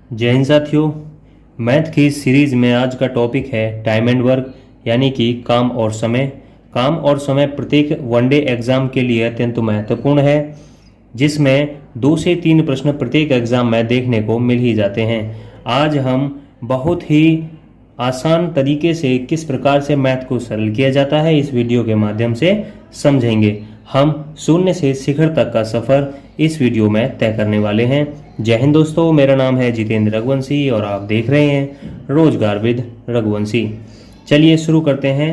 जय हिंद साथियों। मैथ की इस सीरीज में आज का टॉपिक है टाइम एंड वर्क, यानी कि काम और समय। काम और समय प्रत्येक वनडे एग्जाम के लिए अत्यंत महत्वपूर्ण है, जिसमें 2 से 3 प्रश्न प्रत्येक एग्जाम में देखने को मिल ही जाते हैं। आज हम बहुत ही आसान तरीके से किस प्रकार से मैथ को सरल किया जाता है इस वीडियो के माध्यम से समझेंगे। हम शून्य से शिखर तक का सफर इस वीडियो में तय करने वाले हैं। जय हिंद दोस्तों, मेरा नाम है जितेंद्र रघुवंशी और आप देख रहे हैं रोजगार विद रघुवंशी। चलिए शुरू करते हैं।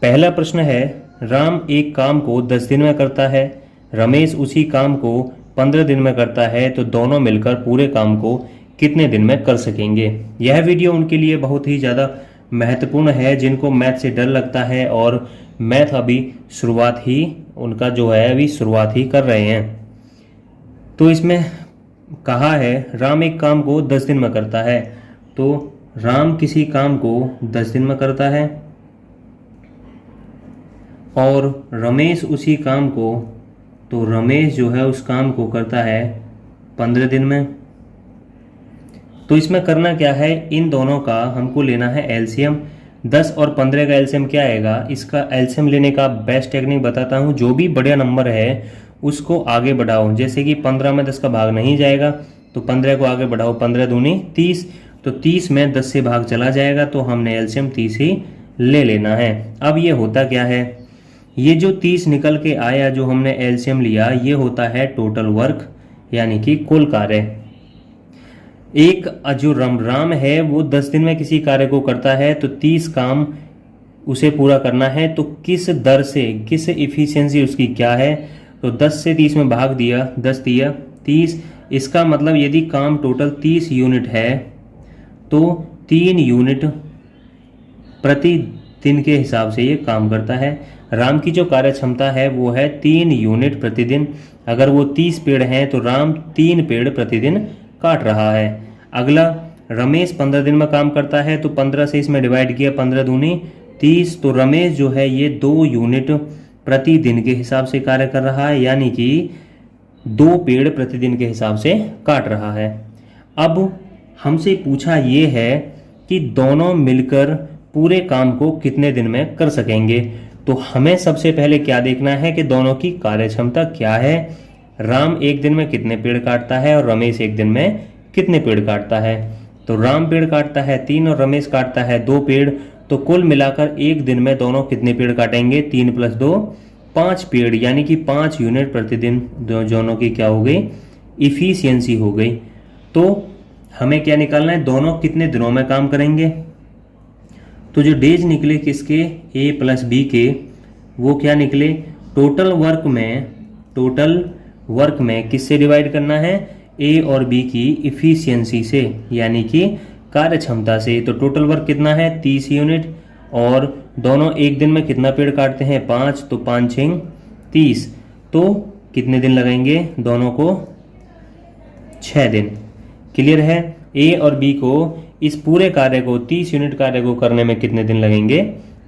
पहला प्रश्न है, राम एक काम को 10 दिन में करता है, रमेश उसी काम को 15 दिन में करता है, तो दोनों मिलकर पूरे काम को कितने दिन में कर सकेंगे। यह वीडियो उनके लिए बहुत ही ज़्यादा महत्वपूर्ण है जिनको मैथ से डर लगता है और मैथ अभी शुरुआत ही उनका जो है अभी शुरुआत ही कर रहे हैं। तो इसमें कहा है राम एक काम को 10 दिन में करता है, तो राम किसी काम को 10 दिन में करता है और रमेश उसी काम को, तो रमेश जो है उस काम को करता है 15 दिन में। तो इसमें करना क्या है, इन दोनों का हमको लेना है एलसीएम। 10 और 15 का एलसीएम क्या आएगा, इसका एलसीएम लेने का बेस्ट टेक्निक बताता हूँ। जो भी बड़ा नंबर है उसको आगे बढ़ाओ, जैसे कि 15 में 10 का भाग नहीं जाएगा तो 15 को आगे बढ़ाओ, 15 दूनी 30, तो 30 में 10 से भाग चला जाएगा, तो हमने एलसीएम 30 ही ले लेना है। अब ये होता क्या है, ये जो 30 निकल के आया जो हमने एलसीएम लिया, ये होता है टोटल वर्क, यानी कि कुल कार्य। एक जो राम है वो 10 दिन में किसी कार्य को करता है, तो 30 काम उसे पूरा करना है, तो किस दर से, किस इफिशियंसी उसकी क्या है, तो 10 से 30 में भाग दिया, 10 दिया 30। इसका मतलब यदि काम टोटल 30 यूनिट है तो 3 यूनिट प्रति दिन के हिसाब से ये काम करता है। राम की जो कार्य क्षमता है वो है 3 यूनिट प्रतिदिन। अगर वो 30 पेड़ हैं तो राम 3 पेड़ प्रतिदिन काट रहा है। अगला, रमेश 15 दिन में काम करता है, तो 15 से इसमें डिवाइड किया, 15 दूनी 30, तो रमेश जो है ये 2 यूनिट प्रतिदिन के हिसाब से कार्य कर रहा है, यानी कि 2 पेड़ प्रतिदिन के हिसाब से काट रहा है। अब हमसे पूछा ये है कि दोनों मिलकर पूरे काम को कितने दिन में कर सकेंगे। तो हमें सबसे पहले क्या देखना है कि दोनों की कार्य क्षमता क्या है। राम एक दिन में कितने पेड़ काटता है और रमेश एक दिन में कितने पेड़ काटता है। तो राम पेड़ काटता है 3 और रमेश काटता है 2 पेड़, तो कुल मिलाकर एक दिन में दोनों कितने पेड़ काटेंगे, 3 + 2 5 पेड़, यानी कि 5 यूनिट प्रतिदिन दोनों की क्या हो गई, इफिशियंसी हो गई। तो हमें क्या निकालना है, दोनों कितने दिनों में काम करेंगे। तो जो डेज निकले किसके, ए + बी के, वो क्या निकले, टोटल वर्क में किससे डिवाइड करना है, ए और बी की इफिशियंसी से, यानी कि कार्य क्षमता से। तो टोटल वर्क कितना है, 30 यूनिट, और दोनों एक दिन में कितना पेड़ काटते हैं, 5, तो 5 × 6 = 30, तो कितने दिन लगेंगे दोनों को, 6 दिन। क्लियर है। ए और बी को इस पूरे कार्य को 30 यूनिट कार्य को करने में कितने दिन लगेंगे,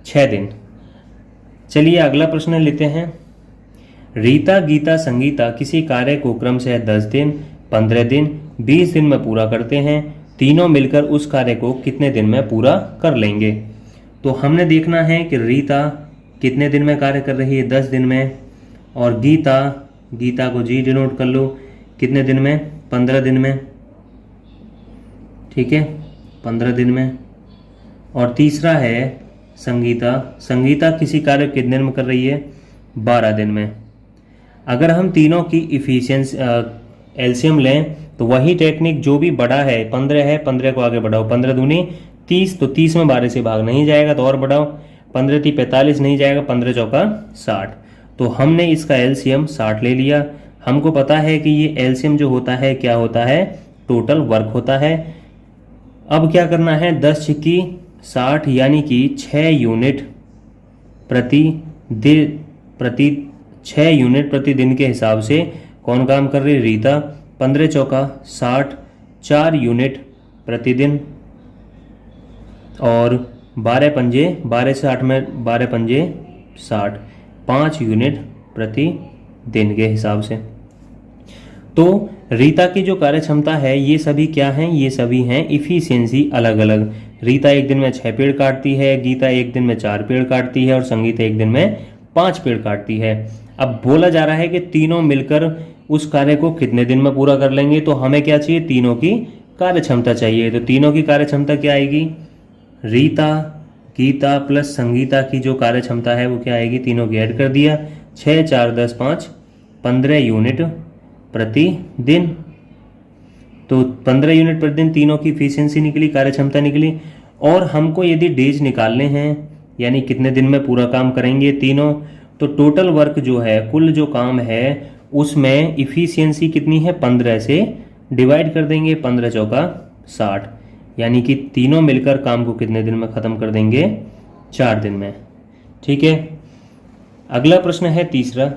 6 दिन। चलिए अगला प्रश्न लेते हैं। रीता, गीता, संगीता किसी कार्य को क्रमशः 10 दिन, 15 दिन, 20 दिन में पूरा करते हैं। तीनों मिलकर उस कार्य को कितने दिन में पूरा कर लेंगे। तो हमने देखना है कि रीता कितने दिन में कार्य कर रही है, 10 दिन में, और गीता को जी डिनोट कर लो, कितने दिन में, 15 दिन में, ठीक है, 15 दिन में। और तीसरा है संगीता किसी कार्य को कितने दिन में कर रही है, 12 दिन में। अगर हम तीनों की इफिशियंसी एलसीएम लें तो वही टेक्निक, जो भी बड़ा है 15 है, 15 को आगे बढ़ाओ, 15 दूनी 30, तो 30 में 12 से भाग नहीं जाएगा तो और बढ़ाओ, 15 × 3 = 45 नहीं जाएगा, 15 × 4 = 60, तो हमने इसका एलसीएम 60 ले लिया। हमको पता है कि ये एलसीएम जो होता है क्या होता है, टोटल वर्क होता है। अब क्या करना है, 10 × 60, यानी कि 6 यूनिट प्रतिदिन के हिसाब से कौन काम कर रही है, रीता। 15 × 4 = 60, 4 यूनिट प्रतिदिन, और 12 पंजे 12 से 8 में 12 पंजे 60, 5 यूनिट प्रति दिन के हिसाब से। तो रीता की जो कार्य क्षमता है ये सभी क्या हैं, ये सभी हैं इफिशियंसी अलग अलग। रीता एक दिन में 6 पेड़ काटती है, गीता एक दिन में 4 पेड़ काटती है और संगीता एक दिन में 5 पेड़ काटती है। अब बोला जा रहा है कि तीनों मिलकर उस कार्य को कितने दिन में पूरा कर लेंगे, तो हमें क्या चाहिए, तीनों की कार्य क्षमता चाहिए। तो तीनों की कार्य क्षमता क्या आएगी, रीता, गीता प्लस संगीता की जो कार्य क्षमता है वो क्या आएगी, तीनों की ऐड कर दिया, 6 4 10 5 15 यूनिट प्रतिदिन। तो 15 यूनिट प्रतिदिन तीनों की इफिशियंसी निकली, कार्य क्षमता निकली। और हमको यदि डेज निकालने हैं, यानी कितने दिन में पूरा काम करेंगे तीनों, तो टोटल वर्क जो है, कुल जो काम है उसमें इफिशियंसी कितनी है, 15 से डिवाइड कर देंगे, 15 चौका 60, यानी कि तीनों मिलकर काम को कितने दिन में ख़त्म कर देंगे, 4 दिन में। ठीक है, अगला प्रश्न है तीसरा।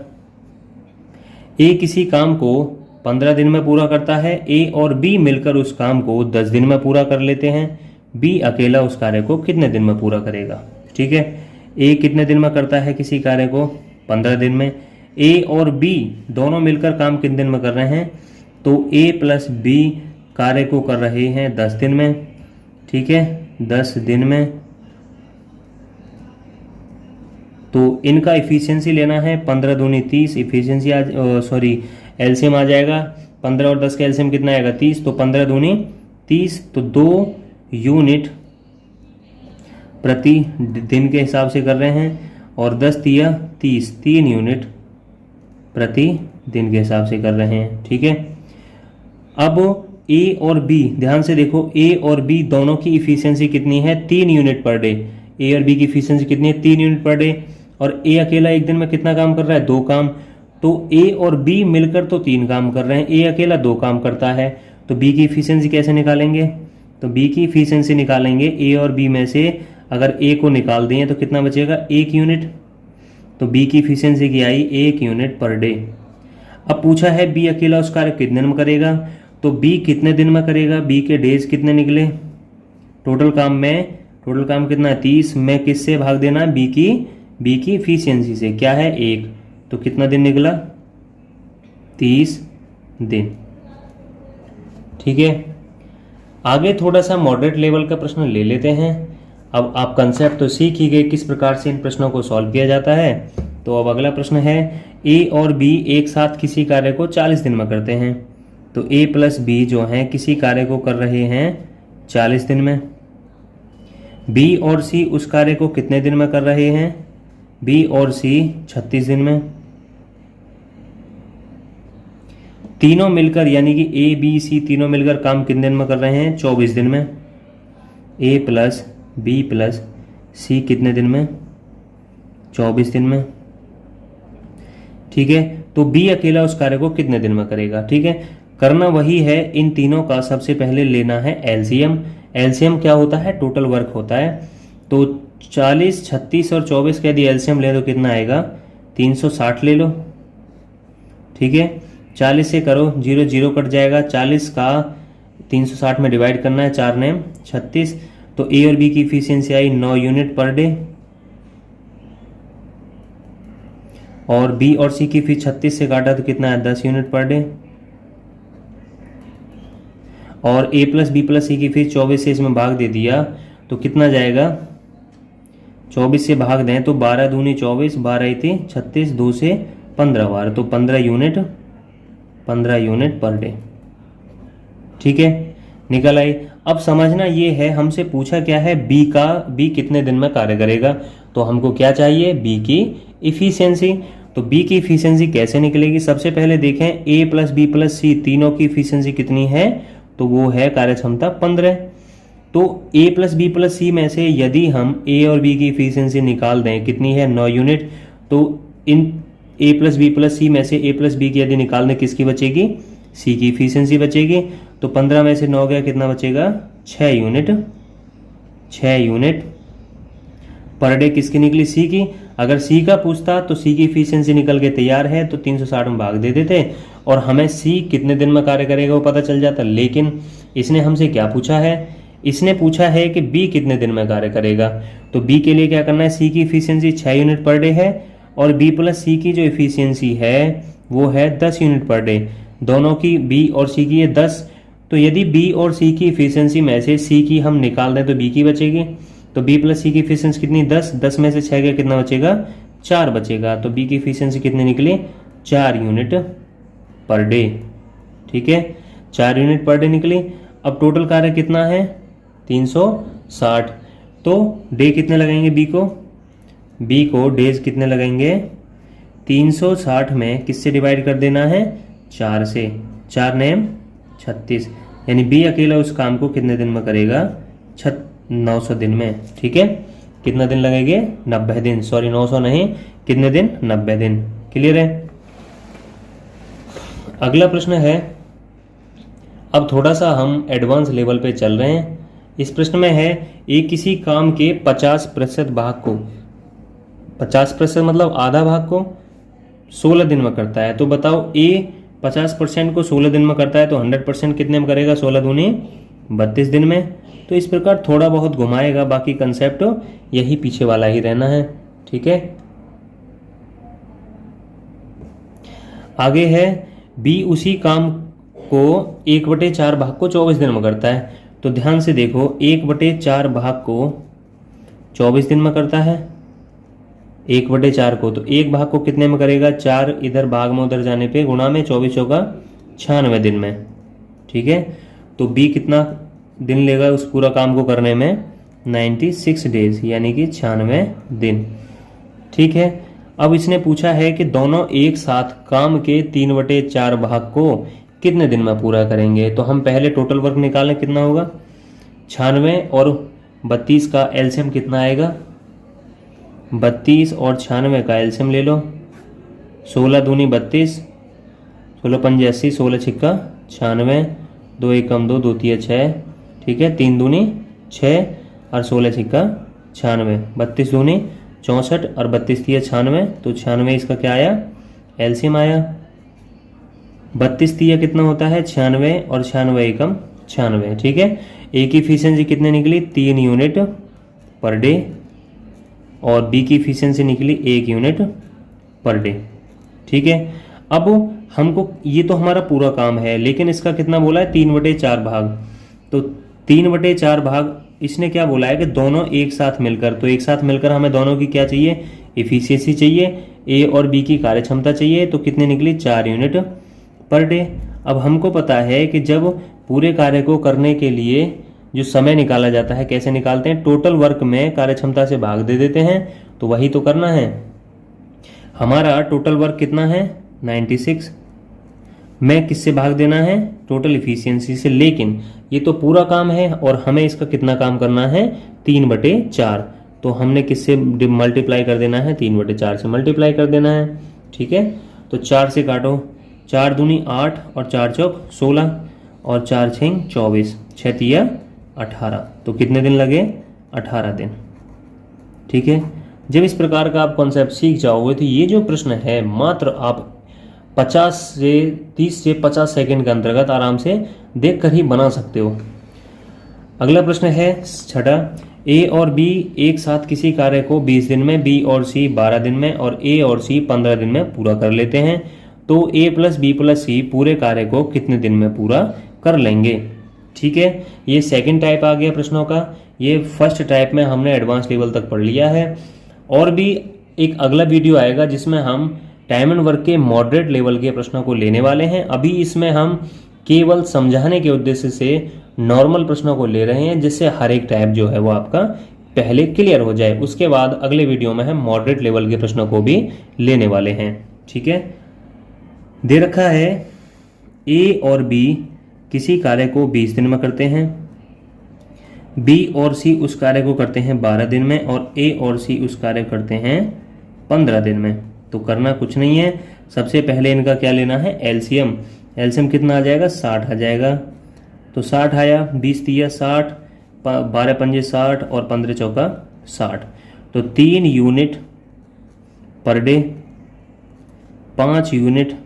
ए किसी काम को 15 दिन में पूरा करता है, ए और बी मिलकर उस काम को 10 दिन में पूरा कर लेते हैं, बी अकेला उस कार्य को कितने दिन में पूरा करेगा। ठीक है, ए कितने दिन में करता है किसी कार्य को, 15 दिन में। ए और बी दोनों मिलकर काम कितने दिन में कर रहे हैं, तो ए प्लस बी कार्य को कर रहे हैं 10 दिन में। ठीक है, 10 दिन में। तो इनका इफिशियंसी लेना है, 15 दूनी 30, इफिशियंसी एलसीएम आ जाएगा, 15 और 10 का एलसीएम कितना आएगा, 30, तो 15 दूनी 30, तो 2 यूनिट प्रति दिन के हिसाब से कर रहे हैं, और 10 तिया 30, 3 यूनिट प्रति दिन के हिसाब से कर रहे हैं। ठीक है, अब ए और बी ध्यान से देखो, ए और बी दोनों की इफिशियंसी कितनी है, 3 यूनिट पर डे। ए और बी की इफिशियंसी कितनी है, 3 यूनिट पर डे। और ए अकेला एक दिन में कितना काम कर रहा है, 2 काम। तो ए और बी मिलकर तो 3 काम कर रहे हैं, ए अकेला 2 काम करता है। तो बी की इफिशियंसी कैसे निकालेंगे, तो बी की इफिशियंसी निकालेंगे, ए और बी में से अगर ए को निकाल दें तो कितना बचेगा, 1 यूनिट। तो बी की इफिशियंसी की आई 1 यूनिट पर डे। अब पूछा है बी अकेला उस कार्य कितने दिन में करेगा, तो बी कितने दिन में करेगा, बी के डेज कितने निकले, टोटल काम कितना है, 30 में किससे भाग देना है, बी की इफिशियंसी से, क्या है 1, तो कितना दिन निकला, 30 दिन। ठीक है, आगे थोड़ा सा मॉडरेट लेवल का प्रश्न ले लेते हैं। अब आप कंसेप्ट तो सीख ही गए किस प्रकार से इन प्रश्नों को सॉल्व किया जाता है। तो अब अगला प्रश्न है, ए और बी एक साथ किसी कार्य को 40 दिन में करते हैं। तो ए प्लस बी जो हैं किसी कार्य को कर रहे हैं 40 दिन में। बी और सी उस कार्य को कितने दिन में कर रहे हैं, बी और सी 36 दिन में। तीनों मिलकर यानी कि ए बी सी तीनों मिलकर काम कितने दिन में कर रहे हैं, 24 दिन में। ए प्लस बी प्लस सी कितने दिन में, 24 दिन में। ठीक है, तो बी अकेला उस कार्य को कितने दिन में करेगा। ठीक है, करना वही है, इन तीनों का सबसे पहले लेना है एलसीएम। एलसीएम क्या होता है, टोटल वर्क होता है। तो 40, 36 और 24 का यदि एलसीएम ले तो कितना आएगा, 360 ले लो। ठीक है, 40 से करो, 0 0 कट जाएगा, 40 का 360 में डिवाइड करना है, 4 ने 36। तो ए और बी की इफिशियंसी आई 9 यूनिट पर डे, और बी और सी की फिर 36 से काटा तो कितना है, 10 यूनिट पर डे। और ए प्लस बी प्लस सी की फिर 24 से इसमें भाग दे दिया तो कितना जाएगा, 24 से भाग दें तो 12 दूनी 24, 12 थी 36, 2 से 15 बार, तो 15 यूनिट पर डे। ठीक है, निकल आई। अब समझना ये है, हमसे पूछा क्या है, बी कितने दिन में कार्य करेगा। तो हमको क्या चाहिए, बी की इफिशियंसी। तो बी की इफिशियंसी कैसे निकलेगी, सबसे पहले देखें ए प्लस बी प्लस सी तीनों की इफिशियंसी कितनी है, तो वो है कार्य क्षमता 15। तो ए प्लस बी प्लस सी में से यदि हम ए और बी की इफिशियंसी निकाल दें, कितनी है 9 यूनिट, तो इन ए प्लस बी प्लस सी में से ए प्लस बी की यदि निकाल दें किसकी बचेगी, सी की इफिशियंसी बचेगी। तो 15 में से 9 गया, कितना बचेगा, 6 यूनिट पर डे किसकी निकली, सी की। अगर सी का पूछता तो सी की इफिशियंसी निकल के तैयार है तो 360 में भाग दे देते और हमें सी कितने दिन में कार्य करेगा वो पता चल जाता। लेकिन इसने हमसे क्या पूछा है, इसने पूछा है कि बी कितने दिन में कार्य करेगा। तो बी के लिए क्या करना है, सी की इफिशियंसी 6 यूनिट पर डे है और बी प्लस सी की जो इफिशियंसी है वो है 10 यूनिट पर डे। दोनों की बी और सी की है 10, तो यदि बी और सी की इफिशियंसी में से सी की हम निकाल दें तो बी की बचेगी, तो बी प्लस सी की इफिशियंसी कितनी 10, 10 में से 6 का कितना बचेगा 4 बचेगा, तो बी की इफिशियंसी कितनी निकली 4 यूनिट पर डे। ठीक है, 4 यूनिट पर डे निकली। अब टोटल कार्य कितना है 360, तो डे कितने लगेंगे बी को डेज कितने लगेंगे 360 में किससे डिवाइड कर देना है 4 से, 4 नेम 36, यानी बी अकेला उस काम को कितने दिन में करेगा 900 दिन में। ठीक है, कितना दिन लगेंगे 90 दिन, सॉरी 900 नहीं, कितने दिन 90 दिन। क्लियर है। अगला प्रश्न है, अब थोड़ा सा हम एडवांस लेवल पे चल रहे हैं। इस प्रश्न में है एक किसी काम के 50% भाग को, 50% मतलब आधा भाग को 16 दिन में करता है, तो बताओ ए 50% को 16 दिन में करता है तो 100% कितने में करेगा 16 दूनी 32 दिन में। तो इस प्रकार थोड़ा बहुत घुमाएगा, बाकी कंसेप्ट यही पीछे वाला ही रहना है। ठीक है, आगे है बी उसी काम को 1/4 भाग को 24 दिन में करता है, तो ध्यान से देखो 1/4 भाग को 24 दिन में करता है, 1/4 को, तो एक भाग को कितने में करेगा 4 इधर भाग में उधर जाने पे गुणा में 24 होगा 96 दिन में। ठीक है, तो बी कितना दिन लेगा उस पूरा काम को करने में 96 डेज, यानी कि 96 दिन। ठीक है, अब इसने पूछा है कि दोनों एक साथ काम के 3/4 भाग को कितने दिन में पूरा करेंगे, तो हम पहले टोटल वर्क निकालें कितना होगा 96 और 32 का एलसीएम कितना आएगा 32 और 96 का एलसीएम ले लो, 16 दूनी 32, 16 पंजे 80, 16 छिक्का 96, 2 एकम 2, 2 तिया 6, ठीक है, 3 दूनी 6 और 16 छिक्का 96, 32 दूनी 64 और 32 तिया 96, तो 96 इसका क्या आया एलसीएम आया। 32 तिया कितना होता है 96 और 96 एकम 96। ठीक है, ए की इफिशियंसी कितने निकली 3 यूनिट पर डे और बी की इफिशियंसी निकली 1 यूनिट पर डे। ठीक है, अब हमको ये तो हमारा पूरा काम है, लेकिन इसका कितना बोला है 3/4 भाग, तो 3/4 भाग इसने क्या बोला है कि दोनों एक साथ मिलकर, तो एक साथ मिलकर हमें दोनों की क्या चाहिए इफिशियंसी चाहिए, ए और बी की कार्य क्षमता चाहिए, तो कितने निकली 4 यूनिट पर डे। अब हमको पता है कि जब पूरे कार्य को करने के लिए जो समय निकाला जाता है कैसे निकालते हैं, टोटल वर्क में कार्य क्षमता से भाग दे देते हैं, तो वही तो करना है। हमारा टोटल वर्क कितना है 96 में किससे भाग देना है टोटल इफिशियंसी से, लेकिन ये तो पूरा काम है और हमें इसका कितना काम करना है 3/4, तो हमने किससे मल्टीप्लाई कर देना है 3/4 से मल्टीप्लाई कर देना है। ठीक है, तो 4 से काटो, 4 दूनी 8 और 4 चौक 16 और 4 6 24, 6 तिया 18, तो कितने दिन लगे 18 दिन। ठीक है, जब इस प्रकार का आप कॉन्सेप्ट सीख जाओगे तो ये जो प्रश्न है मात्र आप 30 से 50 सेकंड के अंतर्गत आराम से देखकर ही बना सकते हो। अगला प्रश्न है छठा, ए और बी एक साथ किसी कार्य को 20 दिन में, बी और सी 12 दिन में और ए और सी 15 दिन में पूरा कर लेते हैं, तो ए प्लस बी प्लस सी पूरे कार्य को कितने दिन में पूरा कर लेंगे। ठीक है, ये सेकंड टाइप आ गया प्रश्नों का। ये फर्स्ट टाइप में हमने एडवांस लेवल तक पढ़ लिया है, और भी एक अगला वीडियो आएगा जिसमें हम टाइम एंड वर्क के मॉडरेट लेवल के प्रश्नों को लेने वाले हैं। अभी इसमें हम केवल समझाने के उद्देश्य से नॉर्मल प्रश्नों को ले रहे हैं, जिससे हर एक टाइप जो है वो आपका पहले क्लियर हो जाए। उसके बाद अगले वीडियो में हम मॉडरेट लेवल के प्रश्नों को भी लेने वाले हैं। ठीक है, दे रखा है ए और बी किसी कार्य को 20 दिन में करते हैं, बी और सी उस कार्य को करते हैं 12 दिन में और ए और सी उस कार्य करते हैं 15 दिन में। तो करना कुछ नहीं है, सबसे पहले इनका क्या लेना है एलसीएम। एलसीएम कितना आ जाएगा 60 आ जाएगा, तो 60 आया, 20 तिया 60, 12 पंजे 60 और 15 चौका 60, तो 3 unit per day, 5 unit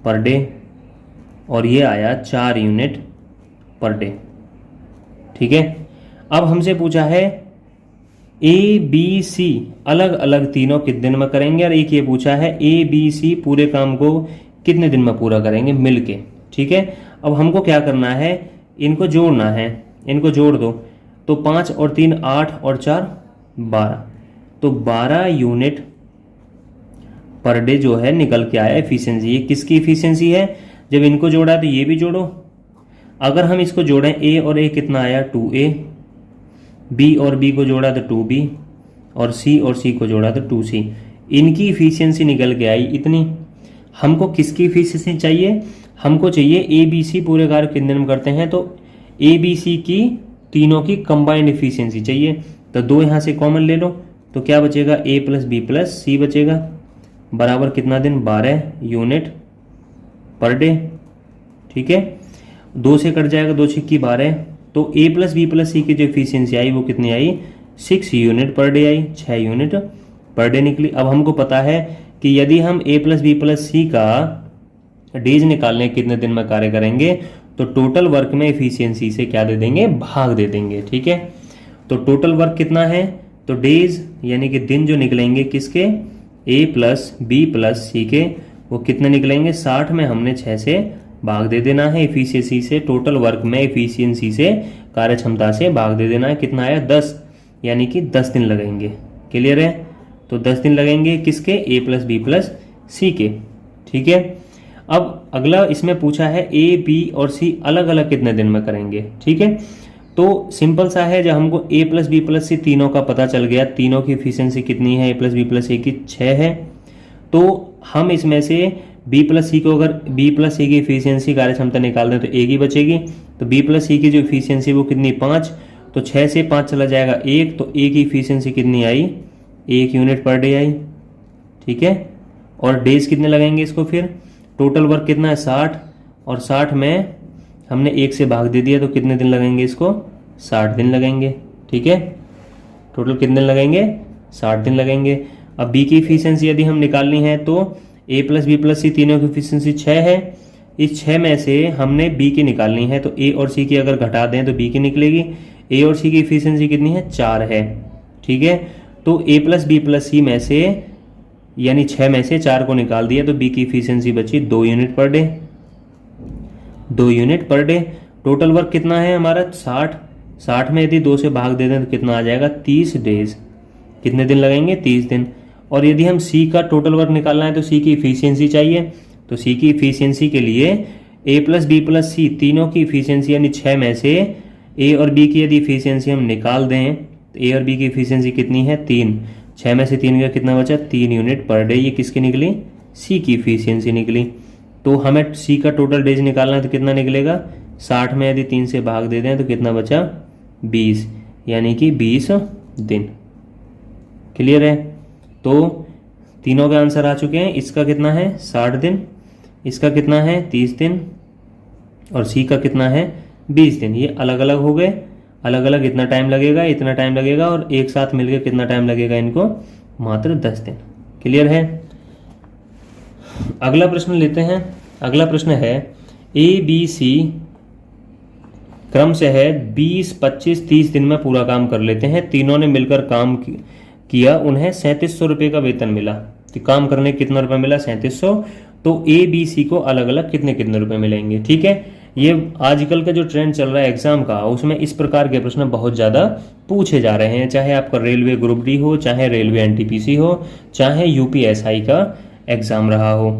per day और ये आया 4 यूनिट पर डे। ठीक है, अब हमसे पूछा है ए बी सी अलग अलग तीनों कितने दिन में करेंगे, और एक ये पूछा है ए बी सी पूरे काम को कितने दिन में पूरा करेंगे मिल के। ठीक है, अब हमको क्या करना है, इनको जोड़ना है, इनको जोड़ दो। तो 5 और 3 8 और 4 12, तो 12 यूनिट पर डे जो है निकल के आया एफिशिएंसी। ये किसकी एफिशिएंसी है, जब इनको जोड़ा तो ये भी जोड़ो। अगर हम इसको जोड़ें ए और ए कितना आया 2a, बी और बी को जोड़ा तो 2b, और सी और सी को जोड़ा तो 2c। इनकी इफिशियंसी निकल के आई इतनी। हमको किसकी इफिशियंसी चाहिए, हमको चाहिए ए बी सी पूरे कार्य कितने दिन में करते हैं, तो ए बी सी की तीनों की कंबाइंड इफिशियंसी चाहिए। तो 2 यहाँ से कॉमन ले लो, तो क्या बचेगा ए प्लस बी प्लस सी बचेगा, बराबर कितना दिन 12 यूनिट पर डे। ठीक है, 2 से कट जाएगा, 2 छिक्की 12, तो ए प्लस बी प्लस सी की जो इफिशियंसी आई वो कितनी आई 6 unit per day I, 6 unit per day निकली। अब हमको पता है कि यदि हम ए प्लस बी प्लस सी का डेज निकालने कितने दिन में कार्य करेंगे, तो टोटल वर्क में एफिशिएंसी से क्या दे देंगे, भाग दे देंगे। ठीक है, तो टोटल वर्क कितना है, तो डेज यानी कि दिन जो निकलेंगे किसके, ए प्लस बी प्लस सी के, वो कितने निकलेंगे 60 में हमने 6 से भाग दे देना है एफिशिएंसी से। टोटल वर्क में एफिशिएंसी से कार्य क्षमता से भाग दे देना है। कितना आया 10, यानी कि 10 दिन लगेंगे। क्लियर है, तो 10 दिन लगेंगे किसके, ए प्लस बी प्लस सी के। ठीक है, अब अगला इसमें पूछा है ए बी और सी अलग अलग कितने दिन में करेंगे। ठीक है, तो सिंपल सा है, जब हमको ए प्लस बी प्लस सी तीनों का पता चल गया, तीनों की एफिशिएंसी कितनी है, ए प्लस बी प्लस सी की 6 है, तो हम इसमें से बी प्लस सी को अगर बी प्लस सी की एफिशिएंसी कार्य क्षमता निकाल दें तो एक ही बचेगी। तो बी प्लस सी की जो एफिशिएंसी वो कितनी 5, तो 6 से 5 चला जाएगा 1, तो ए की एफिशिएंसी कितनी आई 1 यूनिट पर डे आई। ठीक है, और डेज कितने लगेंगे इसको, फिर टोटल वर्क कितना है 60, और 60 में हमने 1 से भाग दे दिया, तो कितने दिन लगेंगे इसको 60 दिन लगेंगे। ठीक है, टोटल कितने दिन लगेंगे 60 दिन लगेंगे। अब बी की एफिशिएंसी यदि हम निकालनी है, तो ए प्लस बी प्लस सी तीनों की एफिशिएंसी 6 है, इस 6 में से हमने बी की निकालनी है, तो ए और सी की अगर घटा दें तो बी की निकलेगी। ए और सी की एफिशिएंसी कितनी है 4 है। ठीक है, तो ए प्लस बी प्लस सी में से यानी 6 में से 4 को निकाल दिया, तो बी की एफिशिएंसी बची 2 unit per day, 2 unit per day. Total work कितना है हमारा 60, 60 में यदि 2 से भाग दे दें तो कितना आ जाएगा 30 डेज। कितने दिन लगेंगे 30 दिन। और यदि हम सी का टोटल वर्क निकालना है तो सी की इफिशियंसी चाहिए, तो सी की इफिशियंसी के लिए ए प्लस बी प्लस सी तीनों की इफिशियंसी यानी 6 में से ए और बी की यदि इफिशियंसी हम निकाल दें तो ए और बी की इफिशियंसी कितनी है 3, 6 में से 3 का कितना बचा 3 यूनिट पर डे। ये किसकी निकली, सी की इफिशियंसी निकली। तो हमें सी का टोटल डेज निकालना है तो कितना निकलेगा 60 में यदि 3 से भाग दे दें तो कितना बचा 20, यानी कि 20 दिन। क्लियर है, तो तीनों के आंसर आ चुके हैं। इसका कितना है 60 दिन, इसका कितना है 30 दिन, और सी का कितना है 20 दिन। ये अलग अलग हो गए, अलग अलग इतना टाइम लगेगा, इतना टाइम लगेगा, और एक साथ मिलकर कितना टाइम लगेगा इनको, मात्र 10 दिन। क्लियर है। अगला प्रश्न लेते हैं। अगला प्रश्न है ए बी सी क्रम से है 20, 25, 30 दिन में पूरा काम कर लेते हैं। तीनों ने मिलकर काम किया, उन्हें 3700 रुपये का वेतन मिला। तो काम करने कितना रुपये मिला 3700, तो ए बी सी को अलग अलग कितने कितने रुपए मिलेंगे। ठीक है, ये आजकल का जो ट्रेंड चल रहा है एग्जाम का, उसमें इस प्रकार के प्रश्न बहुत ज़्यादा पूछे जा रहे हैं, चाहे आपका रेलवे ग्रुप डी हो, चाहे रेलवे एनटीपीसी हो, चाहे यूपीएसआई का एग्जाम रहा हो।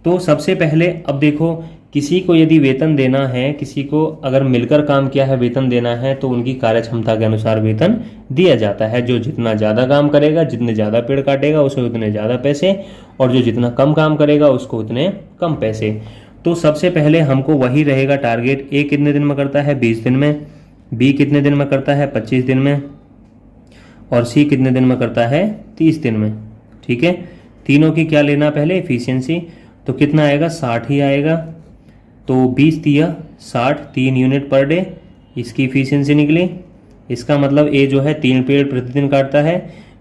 तो सबसे पहले अब देखो, किसी को यदि वेतन देना है, किसी को अगर मिलकर काम किया है वेतन देना है, तो उनकी कार्य क्षमता के अनुसार वेतन दिया जाता है। जो जितना ज़्यादा काम करेगा, जितने ज़्यादा पेड़ काटेगा उसे उतने ज़्यादा पैसे, और जो जितना कम काम करेगा उसको उतने कम पैसे। तो सबसे पहले हमको वही रहेगा टारगेट। ए कितने दिन में करता है 20 दिन में, बी कितने दिन में करता है 25 दिन में, और सी कितने दिन में करता है 30 दिन में। ठीक है, तीनों की क्या लेना पहले एफिशिएंसी, तो कितना आएगा 60 ही आएगा। तो 20 दिया 60, 3 यूनिट पर डे इसकी एफिशिएंसी निकली। इसका मतलब ए जो है 3 पेड़ प्रतिदिन काटता है,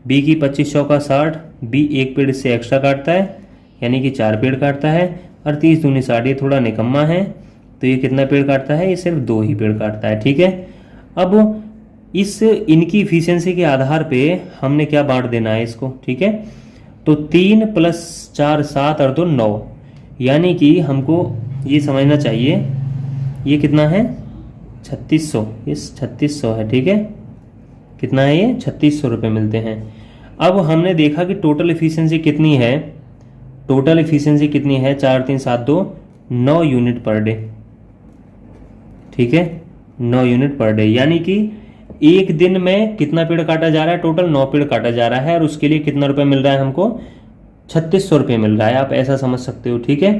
बी की 2500 का 60, बी 1 पेड़ इससे एक्स्ट्रा काटता है यानी कि 4 पेड़ काटता है, और 30 दूनी 60 ये थोड़ा निकम्मा है, तो ये कितना पेड़ काटता है, ये सिर्फ 2 ही पेड़ काटता है। ठीक है, अब इस इनकी इफिशियंसी के आधार पे हमने क्या बांट देना है इसको। ठीक है, तो 3 + 4 7 और 2 9, यानी कि हमको ये समझना चाहिए ये कितना है 3600, ये 3600 है, ठीक है। कितना है ये 3600 रुपये मिलते हैं। अब हमने देखा कि टोटल इफिशियंसी कितनी है, टोटल इफिशियंसी कितनी है 4 3 7 2 9 यूनिट पर डे, ठीक है, 9 यूनिट पर डे। यानी कि एक दिन में कितना पेड़ काटा जा रहा है, टोटल 9 पेड़ काटा जा रहा है और उसके लिए कितना रुपए मिल रहा है हमको 3600 रुपये मिल रहा है, आप ऐसा समझ सकते हो, ठीक है।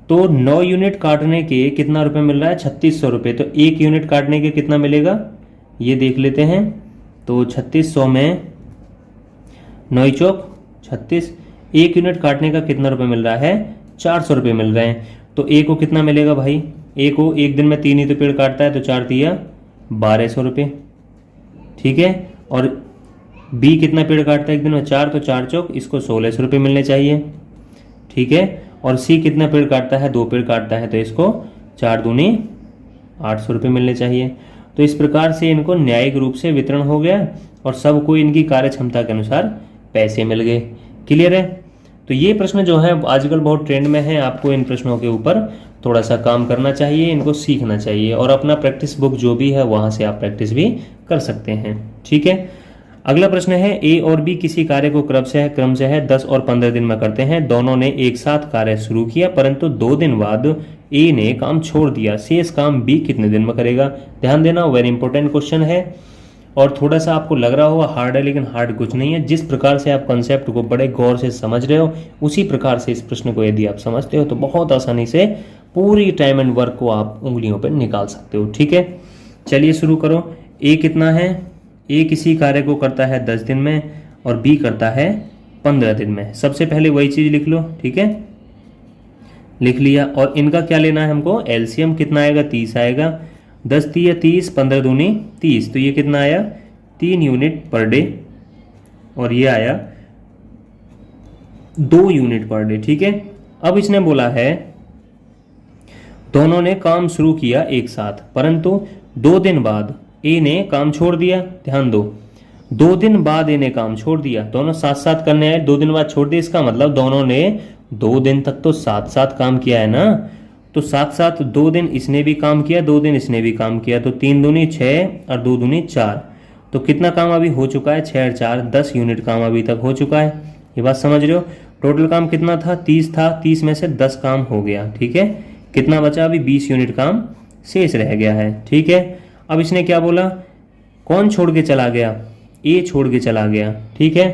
तो 9 यूनिट काटने के कितना रुपए मिल रहा है 3600 रुपये। तो एक यूनिट काटने के कितना मिलेगा ये देख लेते हैं। तो 3600 में 9 चौक 36, एक यूनिट काटने का कितना रुपए मिल रहा है 400 रुपये मिल रहे हैं। तो ए को कितना मिलेगा भाई, ए को एक दिन में 3 ही तो पेड़ काटता है, तो 4 दिया 1200 रुपये, ठीक है। और बी कितना पेड़ काटता है एक दिन में 4, तो 4 चौक इसको 1600 रुपये मिलने चाहिए, ठीक है। और सी कितना पेड़ काटता है 2 पेड़ काटता है, तो इसको 4 दूनी 800 रुपये मिलने चाहिए। तो इस प्रकार से इनको न्यायिक रूप से वितरण हो गया और सबको इनकी कार्य क्षमता के अनुसार पैसे मिल गए। क्लियर है। तो ये प्रश्न जो है आजकल बहुत ट्रेंड में है, आपको इन प्रश्नों के ऊपर थोड़ा सा काम करना चाहिए, इनको सीखना चाहिए और अपना प्रैक्टिस बुक जो भी है वहां से आप प्रैक्टिस भी कर सकते हैं, ठीक है। अगला प्रश्न है ए और बी किसी कार्य को क्रम से है 10 और 15 दिन में करते हैं। दोनों ने एक साथ कार्य शुरू किया परंतु 2 दिन बाद ए ने काम छोड़ दिया, शेष काम बी कितने दिन में करेगा। ध्यान देना, वेरी इंपॉर्टेंट क्वेश्चन है और थोड़ा सा आपको लग रहा होगा हार्ड है, लेकिन हार्ड कुछ नहीं है। जिस प्रकार से आप कंसेप्ट को बड़े गौर से समझ रहे हो उसी प्रकार से इस प्रश्न को यदि आप समझते हो तो बहुत आसानी से पूरी टाइम एंड वर्क को आप उंगलियों पर निकाल सकते हो, ठीक है। चलिए शुरू करो। ए कितना है, ए किसी कार्य को करता है 10 दिन में और बी करता है 15 दिन में। सबसे पहले वही चीज लिख लो, ठीक है, लिख लिया। और इनका क्या लेना है हमको, एलसीएम कितना आएगा 30 आएगा, 10 3 30, 15 दूनी 30, तो ये कितना आया 3 यूनिट पर डे और ये आया 2 यूनिट पर डे, ठीक है। अब इसने बोला है दोनों ने काम शुरू किया एक साथ परंतु 2 दिन बाद ए ने काम छोड़ दिया। ध्यान दो, 2 दिन बाद ए ने काम छोड़ दिया, दोनों साथ साथ करने आए, 2 दिन बाद छोड़ दिया, इसका मतलब दोनों ने 2 दिन तक तो साथ साथ काम किया है ना। तो साथ साथ 2 दिन इसने भी काम किया, 2 दिन इसने भी काम किया, तो 3 दूनी 6 और 2 दूनी 4, तो कितना काम अभी हो चुका है 6 और 4 10 यूनिट काम अभी तक हो चुका है। ये बात समझ रहे हो। टोटल काम कितना था 30 था, 30 में से 10 काम हो गया, ठीक है। कितना बचा अभी 20 यूनिट काम शेष रह गया है, ठीक है। अब इसने क्या बोला, कौन छोड़ के चला गया, ए छोड़ के चला गया, ठीक है।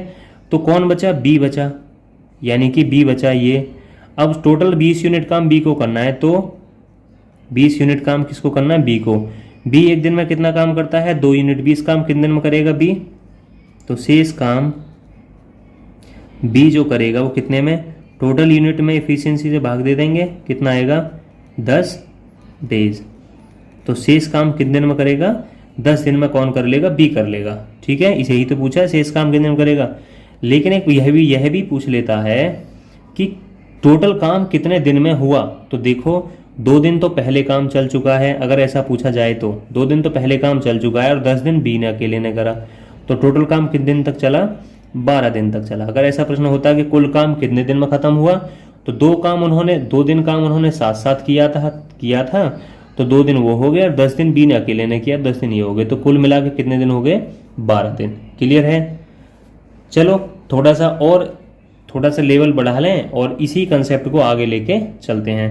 तो कौन बचा, बी बचा, यानी कि बी बचा ये। अब टोटल 20 यूनिट काम बी को करना है, तो 20 यूनिट काम किसको करना है, बी को। बी एक दिन में कितना काम करता है 2 यूनिट, 20 काम कितने दिन में करेगा बी, तो शेष काम बी जो करेगा वो कितने में, टोटल यूनिट में एफिशिएंसी से भाग दे देंगे, कितना आएगा 10 डेज, तो शेष काम कितने दिन में करेगा 10 दिन में कौन कर लेगा, बी कर लेगा, ठीक है। इसे ही तो पूछा है शेष काम कितने दिन में करेगा। लेकिन एक यह भी पूछ लेता है कि टोटल काम कितने दिन में हुआ, तो देखो 2 दिन तो पहले काम चल चुका है, अगर ऐसा पूछा जाए तो 2 दिन तो पहले काम चल चुका है और 10 दिन बी ने अकेले ने करा, तो टोटल काम कितने दिन तक चला 12 दिन तक चला। अगर ऐसा प्रश्न होता कि कुल काम कितने दिन में खत्म हुआ, तो 2 दिन काम उन्होंने साथ साथ किया था, तो 2 दिन वो हो गए और 10 दिन बी ने अकेले ने किया, 10 दिन ये हो गए, तो कुल मिला के कितने दिन हो गए 12 दिन। क्लियर है। चलो थोड़ा सा लेवल बढ़ा लें और इसी कंसेप्ट को आगे लेके चलते हैं।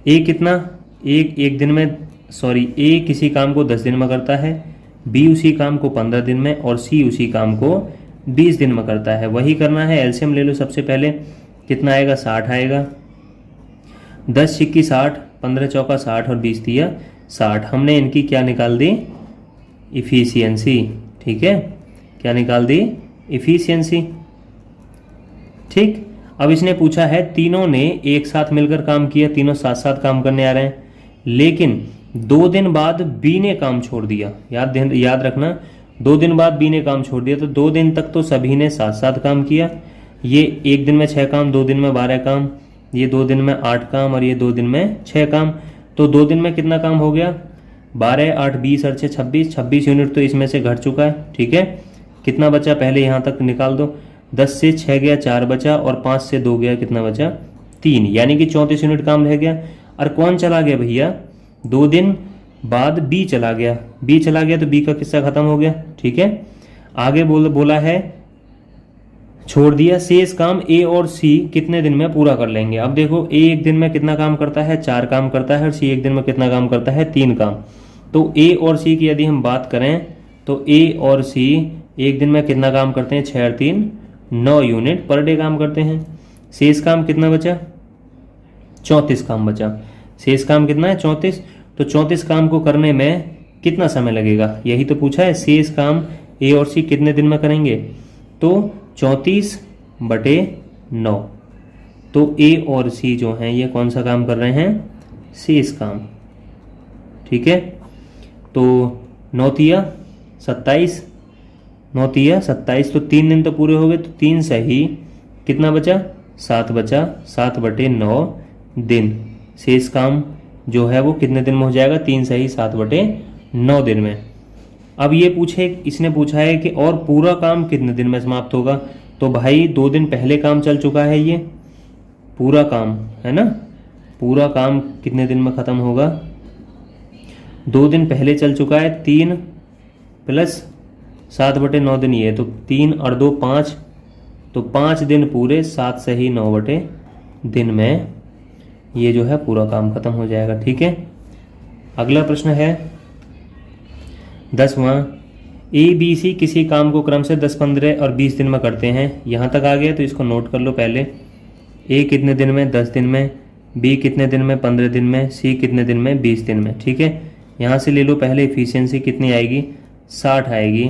ए कितना, एक दिन में ए किसी काम को 10 दिन में करता है, बी उसी काम को 15 दिन में और सी उसी काम को 20 दिन में करता है। वही करना है, एलसीएम ले लो सबसे पहले, कितना आएगा 60 आएगा, 10 छिक्की 60, 15 चौका 60 और 20 दिया 60। हमने इनकी क्या निकाल दी, इफिशियंसी, ठीक है, क्या निकाल दी, इफिशियंसी, ठीक। अब इसने पूछा है तीनों ने एक साथ मिलकर काम किया, तीनों साथ साथ काम करने आ रहे हैं, लेकिन 2 दिन बाद बी ने काम छोड़ दिया। याद रखना 2 दिन बाद बी ने काम छोड़ दिया, तो 2 दिन तक तो सभी ने साथ साथ काम किया। ये एक दिन में 6 काम, 2 दिन में 12 काम, ये 2 दिन में 8 काम और ये 2 दिन में 6 काम, तो 2 दिन में कितना काम हो गया 12 8 20 और 6 26, 26 यूनिट तो इसमें से घट चुका है, ठीक है। कितना बचा पहले यहाँ तक निकाल दो, 10 से 6 गया 4 बचा और 5 से 2 गया, कितना बचा 3, यानी कि 34 यूनिट काम रह गया। और कौन चला गया भैया, 2 दिन बाद बी चला गया, बी चला गया तो बी का किस्सा खत्म हो गया। ठीक है, आगे बोला है छोड़ दिया शेष काम ए और सी कितने दिन में पूरा कर लेंगे। अब देखो ए एक दिन में कितना काम करता है, 4 काम करता है, और सी एक दिन में कितना काम करता है, 3 काम। तो ए और सी की यदि हम बात करें तो ए और सी एक दिन में कितना काम करते हैं, 6 और 3 9 यूनिट पर डे काम करते हैं। शेष काम कितना बचा, 34 काम बचा। शेष काम कितना है, 34। तो 34 काम को करने में कितना समय लगेगा, यही तो पूछा है। शेष काम ए और सी कितने दिन में करेंगे, तो 34/9। तो ए और सी जो हैं ये कौन सा काम कर रहे हैं, शेष काम। ठीक है, तो 9 तिया 27, 9 तिया 27, तो 3 दिन तो पूरे हो गए। तो 3 सही कितना बचा, 7 बचा, 7/9 दिन। शेष काम जो है वो कितने दिन में हो जाएगा, 3 सही 7/9 दिन में। अब ये इसने पूछा है कि और पूरा काम कितने दिन में समाप्त होगा। तो भाई 2 दिन पहले काम चल चुका है, ये पूरा काम है ना, पूरा काम कितने दिन में खत्म होगा, 2 दिन पहले चल चुका है। 3 + 7/9 दिन ये, तो 3 और 2 5, तो 5 दिन पूरे, 7 सही 9/दिन में ये जो है पूरा काम खत्म हो जाएगा। ठीक है, अगला प्रश्न है 10वां। ए बी सी किसी काम को क्रम से 10, 15 और 20 दिन में करते हैं। यहाँ तक आ गया तो इसको नोट कर लो पहले। ए कितने दिन में, 10 दिन में, बी कितने दिन में, 15 दिन में, सी कितने दिन में, 20 दिन में। ठीक है, यहाँ से ले लो पहले इफिशियंसी कितनी आएगी, 60 आएगी।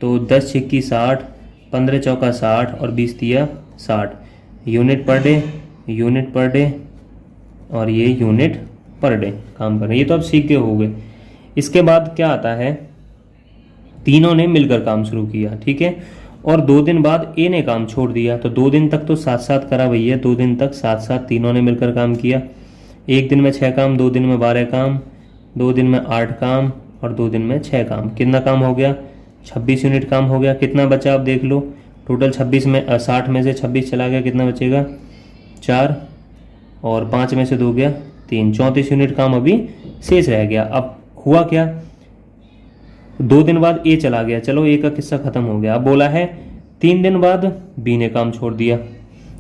तो 10 छिक्की 60, 15 चौका 60 और 20 तिया 60 unit per day, unit per day, और ये यूनिट पर डे काम कर रहे हैं। ये तो अब सीख के हो गए। इसके बाद क्या आता है, तीनों ने मिलकर काम शुरू किया। ठीक है, और 2 दिन बाद ए ने काम छोड़ दिया। तो 2 दिन तक तो साथ साथ करा भैया, 2 दिन तक साथ साथ तीनों ने मिलकर काम किया। एक दिन में 6 काम, 2 दिन में 12 काम, 2 दिन में 8 काम और 2 दिन में 6 काम। कितना काम हो गया, 26 यूनिट काम हो गया। कितना बचा आप देख लो, टोटल 26 में 60 में से 26 चला गया, कितना बचेगा 4, और 5 में से 2 गया 3, 34 यूनिट काम अभी शेष रह गया। अब हुआ क्या, 2 दिन बाद ए चला गया, चलो ए का किस्सा खत्म हो गया। अब बोला है 3 दिन बाद बी ने काम छोड़ दिया।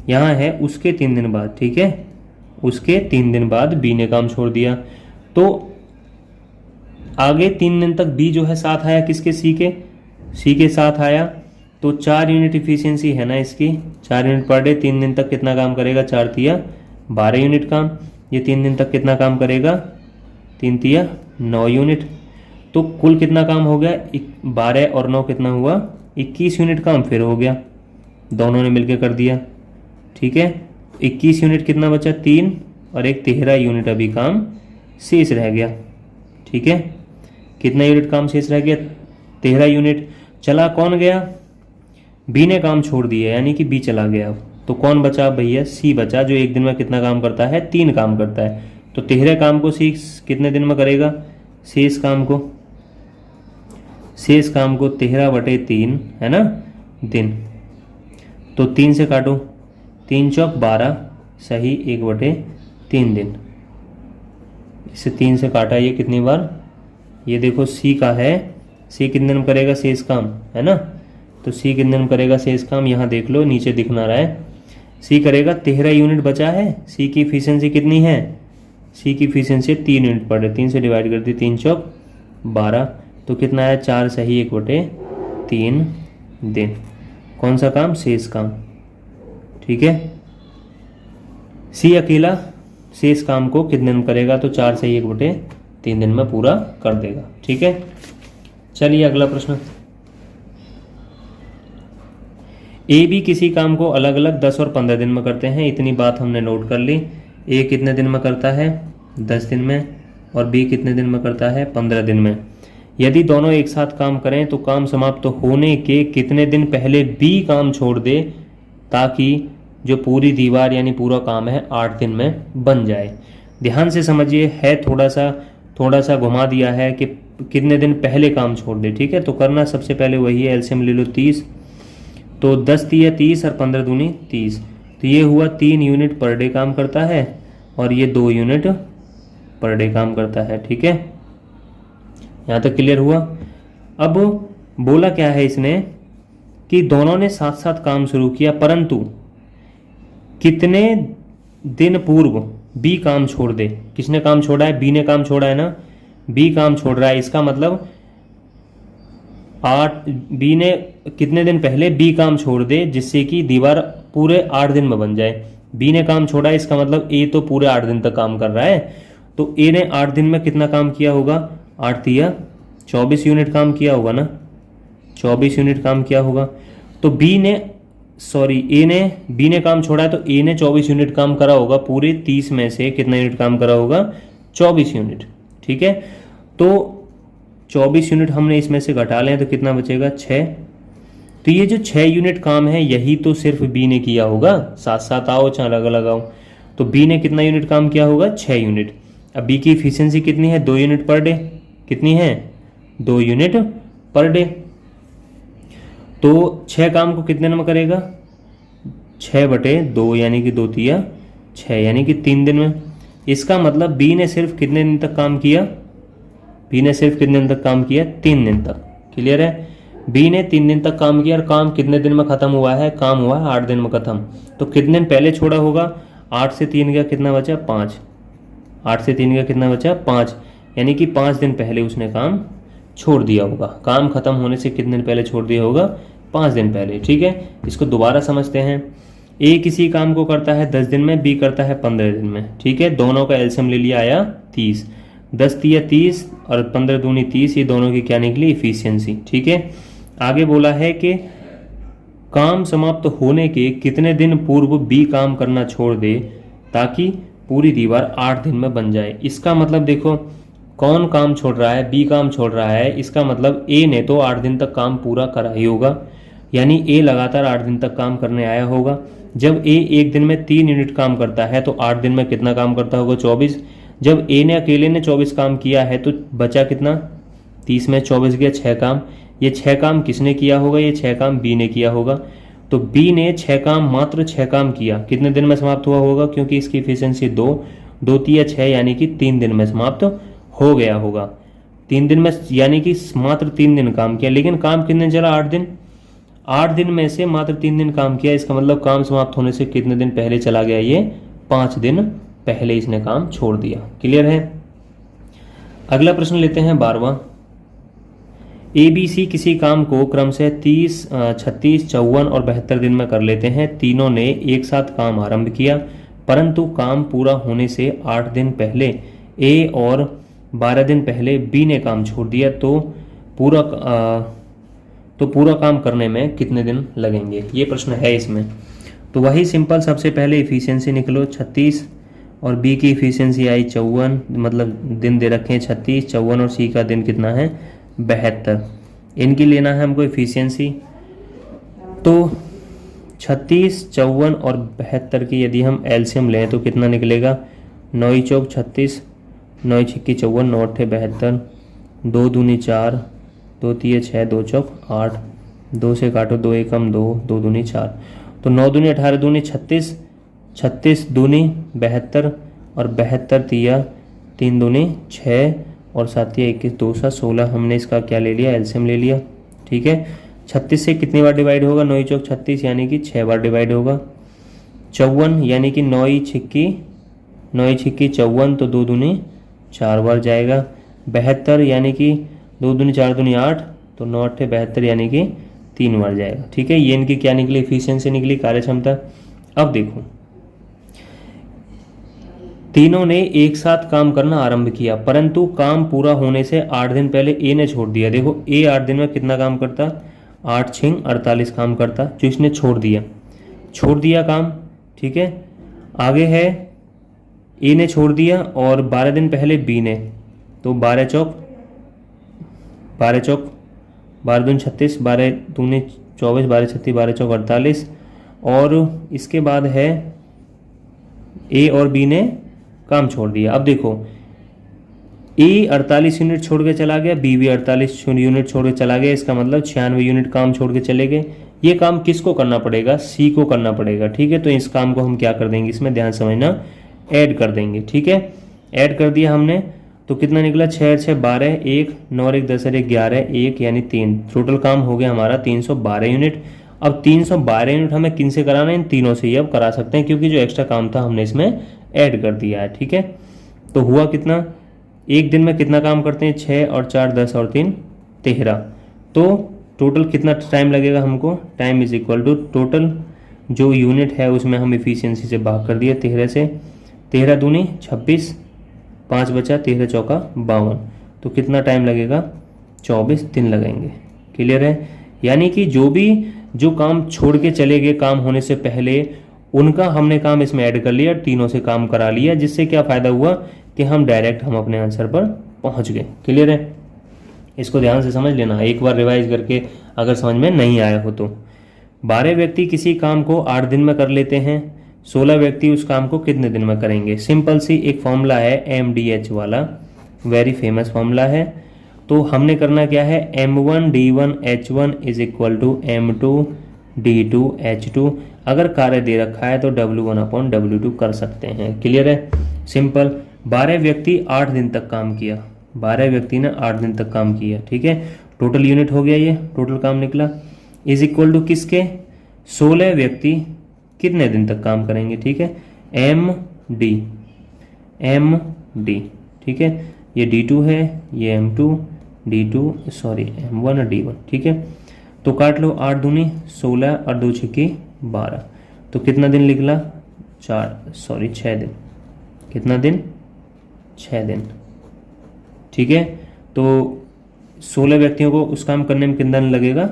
यहाँ है उसके 3 दिन बाद। ठीक है, उसके 3 दिन बाद बी ने काम छोड़ दिया। तो आगे 3 दिन तक बी जो है साथ आया, किसके, सी के साथ आया। तो 4 यूनिट इफिशियंसी है ना इसकी, 4 यूनिट पर डे। 3 दिन तक कितना काम करेगा, 4 तिया 12 यूनिट काम। ये 3 दिन तक कितना काम करेगा, 3 तिया 9 यूनिट। तो कुल कितना काम हो गया, 12 और 9 कितना हुआ, 21 यूनिट काम फिर हो गया, दोनों ने मिलकर कर दिया। ठीक है, 21 यूनिट कितना बचा, 3 और 1 13 यूनिट अभी काम शेष रह गया। ठीक है, कितना यूनिट काम शेष रह गया, 13 यूनिट। चला कौन गया, बी ने काम छोड़ दिया, यानी कि बी चला गया। तो कौन बचा भैया, सी बचा, जो एक दिन में कितना काम करता है, 3 काम करता है। तो 13 काम को सी कितने दिन में करेगा, शेष काम को 13/3 है ना दिन। तो 3 से काटो, 3 चौक 12 सही 1/3 दिन। इसे 3 से काटा, ये कितनी बार, ये देखो सी का है, सी कितने दिन करेगा शेष काम, है ना। तो सी कितने दिन करेगा शेष काम, यहाँ देख लो नीचे दिखना रहा है, सी करेगा 13 यूनिट बचा है। सी की इफिशियंसी कितनी है, सी की इफिशियंसी 3 यूनिट पर डे, 3 से डिवाइड कर दी, 3 चौक 12, तो कितना है 4 सही 1/3 दिन। कौन सा काम, शेष काम। ठीक है, सी अकेला शेष काम को कितने दिन करेगा, तो 4 सही 1/3 दिन में पूरा कर देगा। ठीक है, चलिए अगला प्रश्न। ए बी किसी काम को अलग अलग 10 और 15 दिन में करते हैं। इतनी बात हमने नोट कर ली। ए कितने दिन में करता है, 10 दिन में, और बी कितने दिन में करता है, 15 दिन में। यदि दोनों एक साथ काम करें तो काम समाप्त होने के कितने दिन पहले बी काम छोड़ दे, ताकि जो पूरी दीवार यानी पूरा काम है 8 दिन में बन जाए। ध्यान से समझिए, है थोड़ा सा घुमा दिया है कि कितने दिन पहले काम छोड़ दे। ठीक है, तो करना सबसे पहले वही है, एलसीएम ले लो 30, तो 10 तिया 30 और 15 दूनी 30। तो ये हुआ 3 यूनिट पर डे काम करता है और ये 2 यूनिट पर डे काम करता है। ठीक है, यहाँ तक क्लियर हुआ। अब बोला क्या है इसने कि दोनों ने साथ साथ काम शुरू किया, परंतु कितने दिन पूर्व बी काम छोड़ दे। किसने काम छोड़ा है? बी ने काम छोड़ा है ना, बी काम छोड़ रहा है। इसका मतलब 8 बी ने कितने दिन पहले बी काम छोड़ दे जिससे कि दीवार पूरे 8 दिन में बन जाए। बी ने काम छोड़ा है, इसका मतलब ए तो पूरे 8 दिन तक काम कर रहा है, तो ए ने 8 दिन में कितना काम किया होगा? 8 तिया 24 यूनिट काम किया होगा ना, 24 यूनिट काम किया होगा। तो बी ने बी ने काम छोड़ा है तो ए ने 24 यूनिट काम करा होगा। पूरे 30 में से कितना यूनिट काम करा होगा? 24 यूनिट। ठीक है, तो 24 यूनिट हमने इसमें से घटा लें तो कितना बचेगा? 6। तो ये जो 6 यूनिट काम है यही तो सिर्फ बी ने किया होगा। साथ साथ आओ चाहे अलग अलग आओ। तो बी ने कितना यूनिट काम किया होगा? 6 यूनिट। अब बी की इफिशियंसी कितनी है? 2 यूनिट पर डे। कितनी है? 2 यूनिट पर डे। तो 6 काम को कितने दिन में करेगा? 6/2 यानी कि 2 तिया 6 यानी कि 3 दिन में। इसका मतलब बी ने सिर्फ कितने दिन तक काम किया? बी ने सिर्फ कितने दिन तक काम किया? 3 दिन तक। क्लियर है? बी ने 3 दिन तक काम किया और काम कितने दिन में खत्म हुआ है? काम हुआ है 8 दिन में खत्म। तो कितने दिन पहले छोड़ा होगा? 8 से 3 गया कितना बचा? 5। 8 से 3 गया कितना बचा? 5, यानी कि 5 दिन पहले उसने काम छोड़ दिया होगा। काम खत्म होने से कितने दिन पहले छोड़ दिया होगा? 5 दिन पहले। ठीक है, इसको दोबारा समझते हैं। ए किसी काम को करता है 10 दिन में, बी करता है 15 दिन में। ठीक है, दोनों का एलसीएम ले लिया, आया 30। 10 तिया 30 और 15 दूनी 30, ये दोनों की क्या निकली? इफिशियंसी। ठीक है, आगे बोला है कि काम समाप्त होने के कितने दिन पूर्व बी काम करना छोड़ दे ताकि पूरी दीवार 8 दिन में बन जाए। इसका मतलब देखो, कौन काम छोड़ रहा है? बी काम छोड़ रहा है। इसका मतलब ए ने तो 8 दिन तक काम पूरा करा ही होगा, यानी ए लगातार 8 दिन तक काम करने आया होगा। जब ए एक दिन में 3 यूनिट काम करता है तो 8 दिन में कितना काम करता होगा? 24। जब ए ने अकेले ने 24 काम किया है तो बचा कितना? 30 में 24 गया 6 काम। ये 6 काम किसने किया होगा? ये 6 काम बी ने किया होगा। तो बी ने 6 काम, मात्र 6 काम किया, कितने दिन में समाप्त हुआ होगा? क्योंकि इसकी इफिशियंसी 2 तिया 6 यानी कि 3 दिन में समाप्त हो गया होगा। 3 दिन में, यानी कि मात्र 3 दिन काम किया। लेकिन काम कितने चला? 8 दिन। 8 दिन में से मात्र 3 दिन काम किया। इसका मतलब काम समाप्त होने से कितने दिन पहले चला गया? ये 5 दिन पहले इसने काम छोड़ दिया। क्लियर है? अगला प्रश्न लेते हैं 12वां। ए बी सी किसी काम को क्रम से 30, 36, 54 और 72 दिन में कर लेते हैं। तीनों ने एक साथ काम आरंभ किया, परंतु काम पूरा होने से 8 दिन पहले ए और 12 दिन पहले बी ने काम छोड़ दिया। तो पूरा काम करने में कितने दिन लगेंगे? ये प्रश्न है इसमें। तो वही सिंपल, सबसे पहले इफिशियंसी निकलो 36 और बी की इफिशियंसी आई 54, मतलब दिन दे रखे हैं 36, 54 और सी का दिन कितना है? 72। इनकी लेना है हमको इफिशियंसी। तो 36, 54 और 72 की यदि हम एलसीएम लें तो कितना निकलेगा? 9 चौक 36, 9 छिक्की 54, 9 अट्ठे 72, 2 दूनी 4, 2 तिये 6, 2 चौक 8, 2 से काटो 2 एकम 2, 2 दूनी 4, तो 9 दूनी 18 दूनी 36, 36 दूनी 72 और 72 तिया 3 दूनी 6 और 7 तिया 21, 2 सा 16। हमने इसका क्या ले लिया? एलसीएम ले लिया। ठीक है, 36 से कितनी बार डिवाइड होगा? 9 चौक 36 यानी कि 6 बार डिवाइड होगा। 54 यानी कि 9 छिक्की 54, तो 2 दूनी 4 बार जाएगा। 72 यानी कि 2 दूनी 4 दूनी 8, तो 9 अट्ठे 72 यानी कि 3 बार जाएगा। ठीक है, ये इनकी क्या निकली? इफिशियंसी निकली, कार्यक्षमता। अब देखो, तीनों ने एक साथ काम करना आरंभ किया, परंतु काम पूरा होने से 8 दिन पहले ए ने छोड़ दिया। देखो, ए 8 दिन में कितना काम करता? 8 छिंग 48 काम करता, जो इसने छोड़ दिया काम। ठीक है, आगे है ए ने छोड़ दिया और 12 दिन पहले बी ने, तो 12 चौक 12 दूनी 36, 12 दूनी 24, 12 36, 12 चौक 48। और इसके बाद है ए और बी ने काम छोड़ दिया। अब देखो, ए 48 यूनिट छोड़ के चला गया, बी भी 48 यूनिट छोड़ के चला गया। इसका मतलब 96 यूनिट काम छोड़ के चले गए। ये काम किसको करना पड़ेगा, सी को करना पड़ेगा। ठीक है, तो इस काम को हम क्या कर देंगे, इसमें ध्यान समझना, ऐड कर देंगे। ठीक है, ऐड कर दिया हमने तो कितना निकला, 6 6 12, 1 9 1 10 11, 1 यानी 3। टोटल काम हो गया हमारा 312 यूनिट। अब 312 यूनिट हमें किन से कराना है, इन तीनों से ही अब करा सकते हैं, क्योंकि जो एक्स्ट्रा काम था हमने इसमें ऐड कर दिया है। ठीक है, तो हुआ कितना, एक दिन में कितना काम करते हैं, 6 और 4 10 और 3 13। तो टोटल कितना टाइम लगेगा हमको, time is equal to total जो यूनिट है उसमें हम इफिशियंसी से भाग कर दिए 13 से, 13 दूनी 26, 5 बचा, 13 चौका 52। तो कितना टाइम लगेगा, 24 दिन लगेंगे। क्लियर है, यानी कि जो काम छोड़ के चले गए काम होने से पहले, उनका हमने काम इसमें ऐड कर लिया, तीनों से काम करा लिया, जिससे क्या फ़ायदा हुआ कि हम डायरेक्ट हम अपने आंसर पर पहुंच गए। क्लियर है, इसको ध्यान से समझ लेना, एक बार रिवाइज करके अगर समझ में नहीं आया हो तो। 12 व्यक्ति किसी काम को 8 दिन में कर लेते हैं, 16 व्यक्ति उस काम को कितने दिन में करेंगे। सिंपल सी एक फॉर्मूला है MDH वाला, वेरी फेमस फॉर्मूला है। तो हमने करना क्या है, M1 D1 H1 is equal to M2 D2 H2। अगर कार्य दे रखा है तो W1 अपॉन W2 कर सकते हैं। क्लियर है, सिंपल। 12 व्यक्ति 8 दिन तक काम किया, 12 व्यक्ति ने 8 दिन तक काम किया। ठीक है, टोटल यूनिट हो गया, ये टोटल काम निकला, इज इक्वल टू किसके, 16 व्यक्ति कितने दिन तक काम करेंगे। ठीक है, MD, ठीक है, ये D2 है, ये M2 D2 सॉरी M1 और D1। ठीक है, तो काट लो, 8 दूनी 16 और 2 छक्के 12। तो कितना दिन निकला, 6 दिन। कितना दिन, 6 दिन। ठीक है, तो 16 व्यक्तियों को उस काम करने में कितना दिन लगेगा,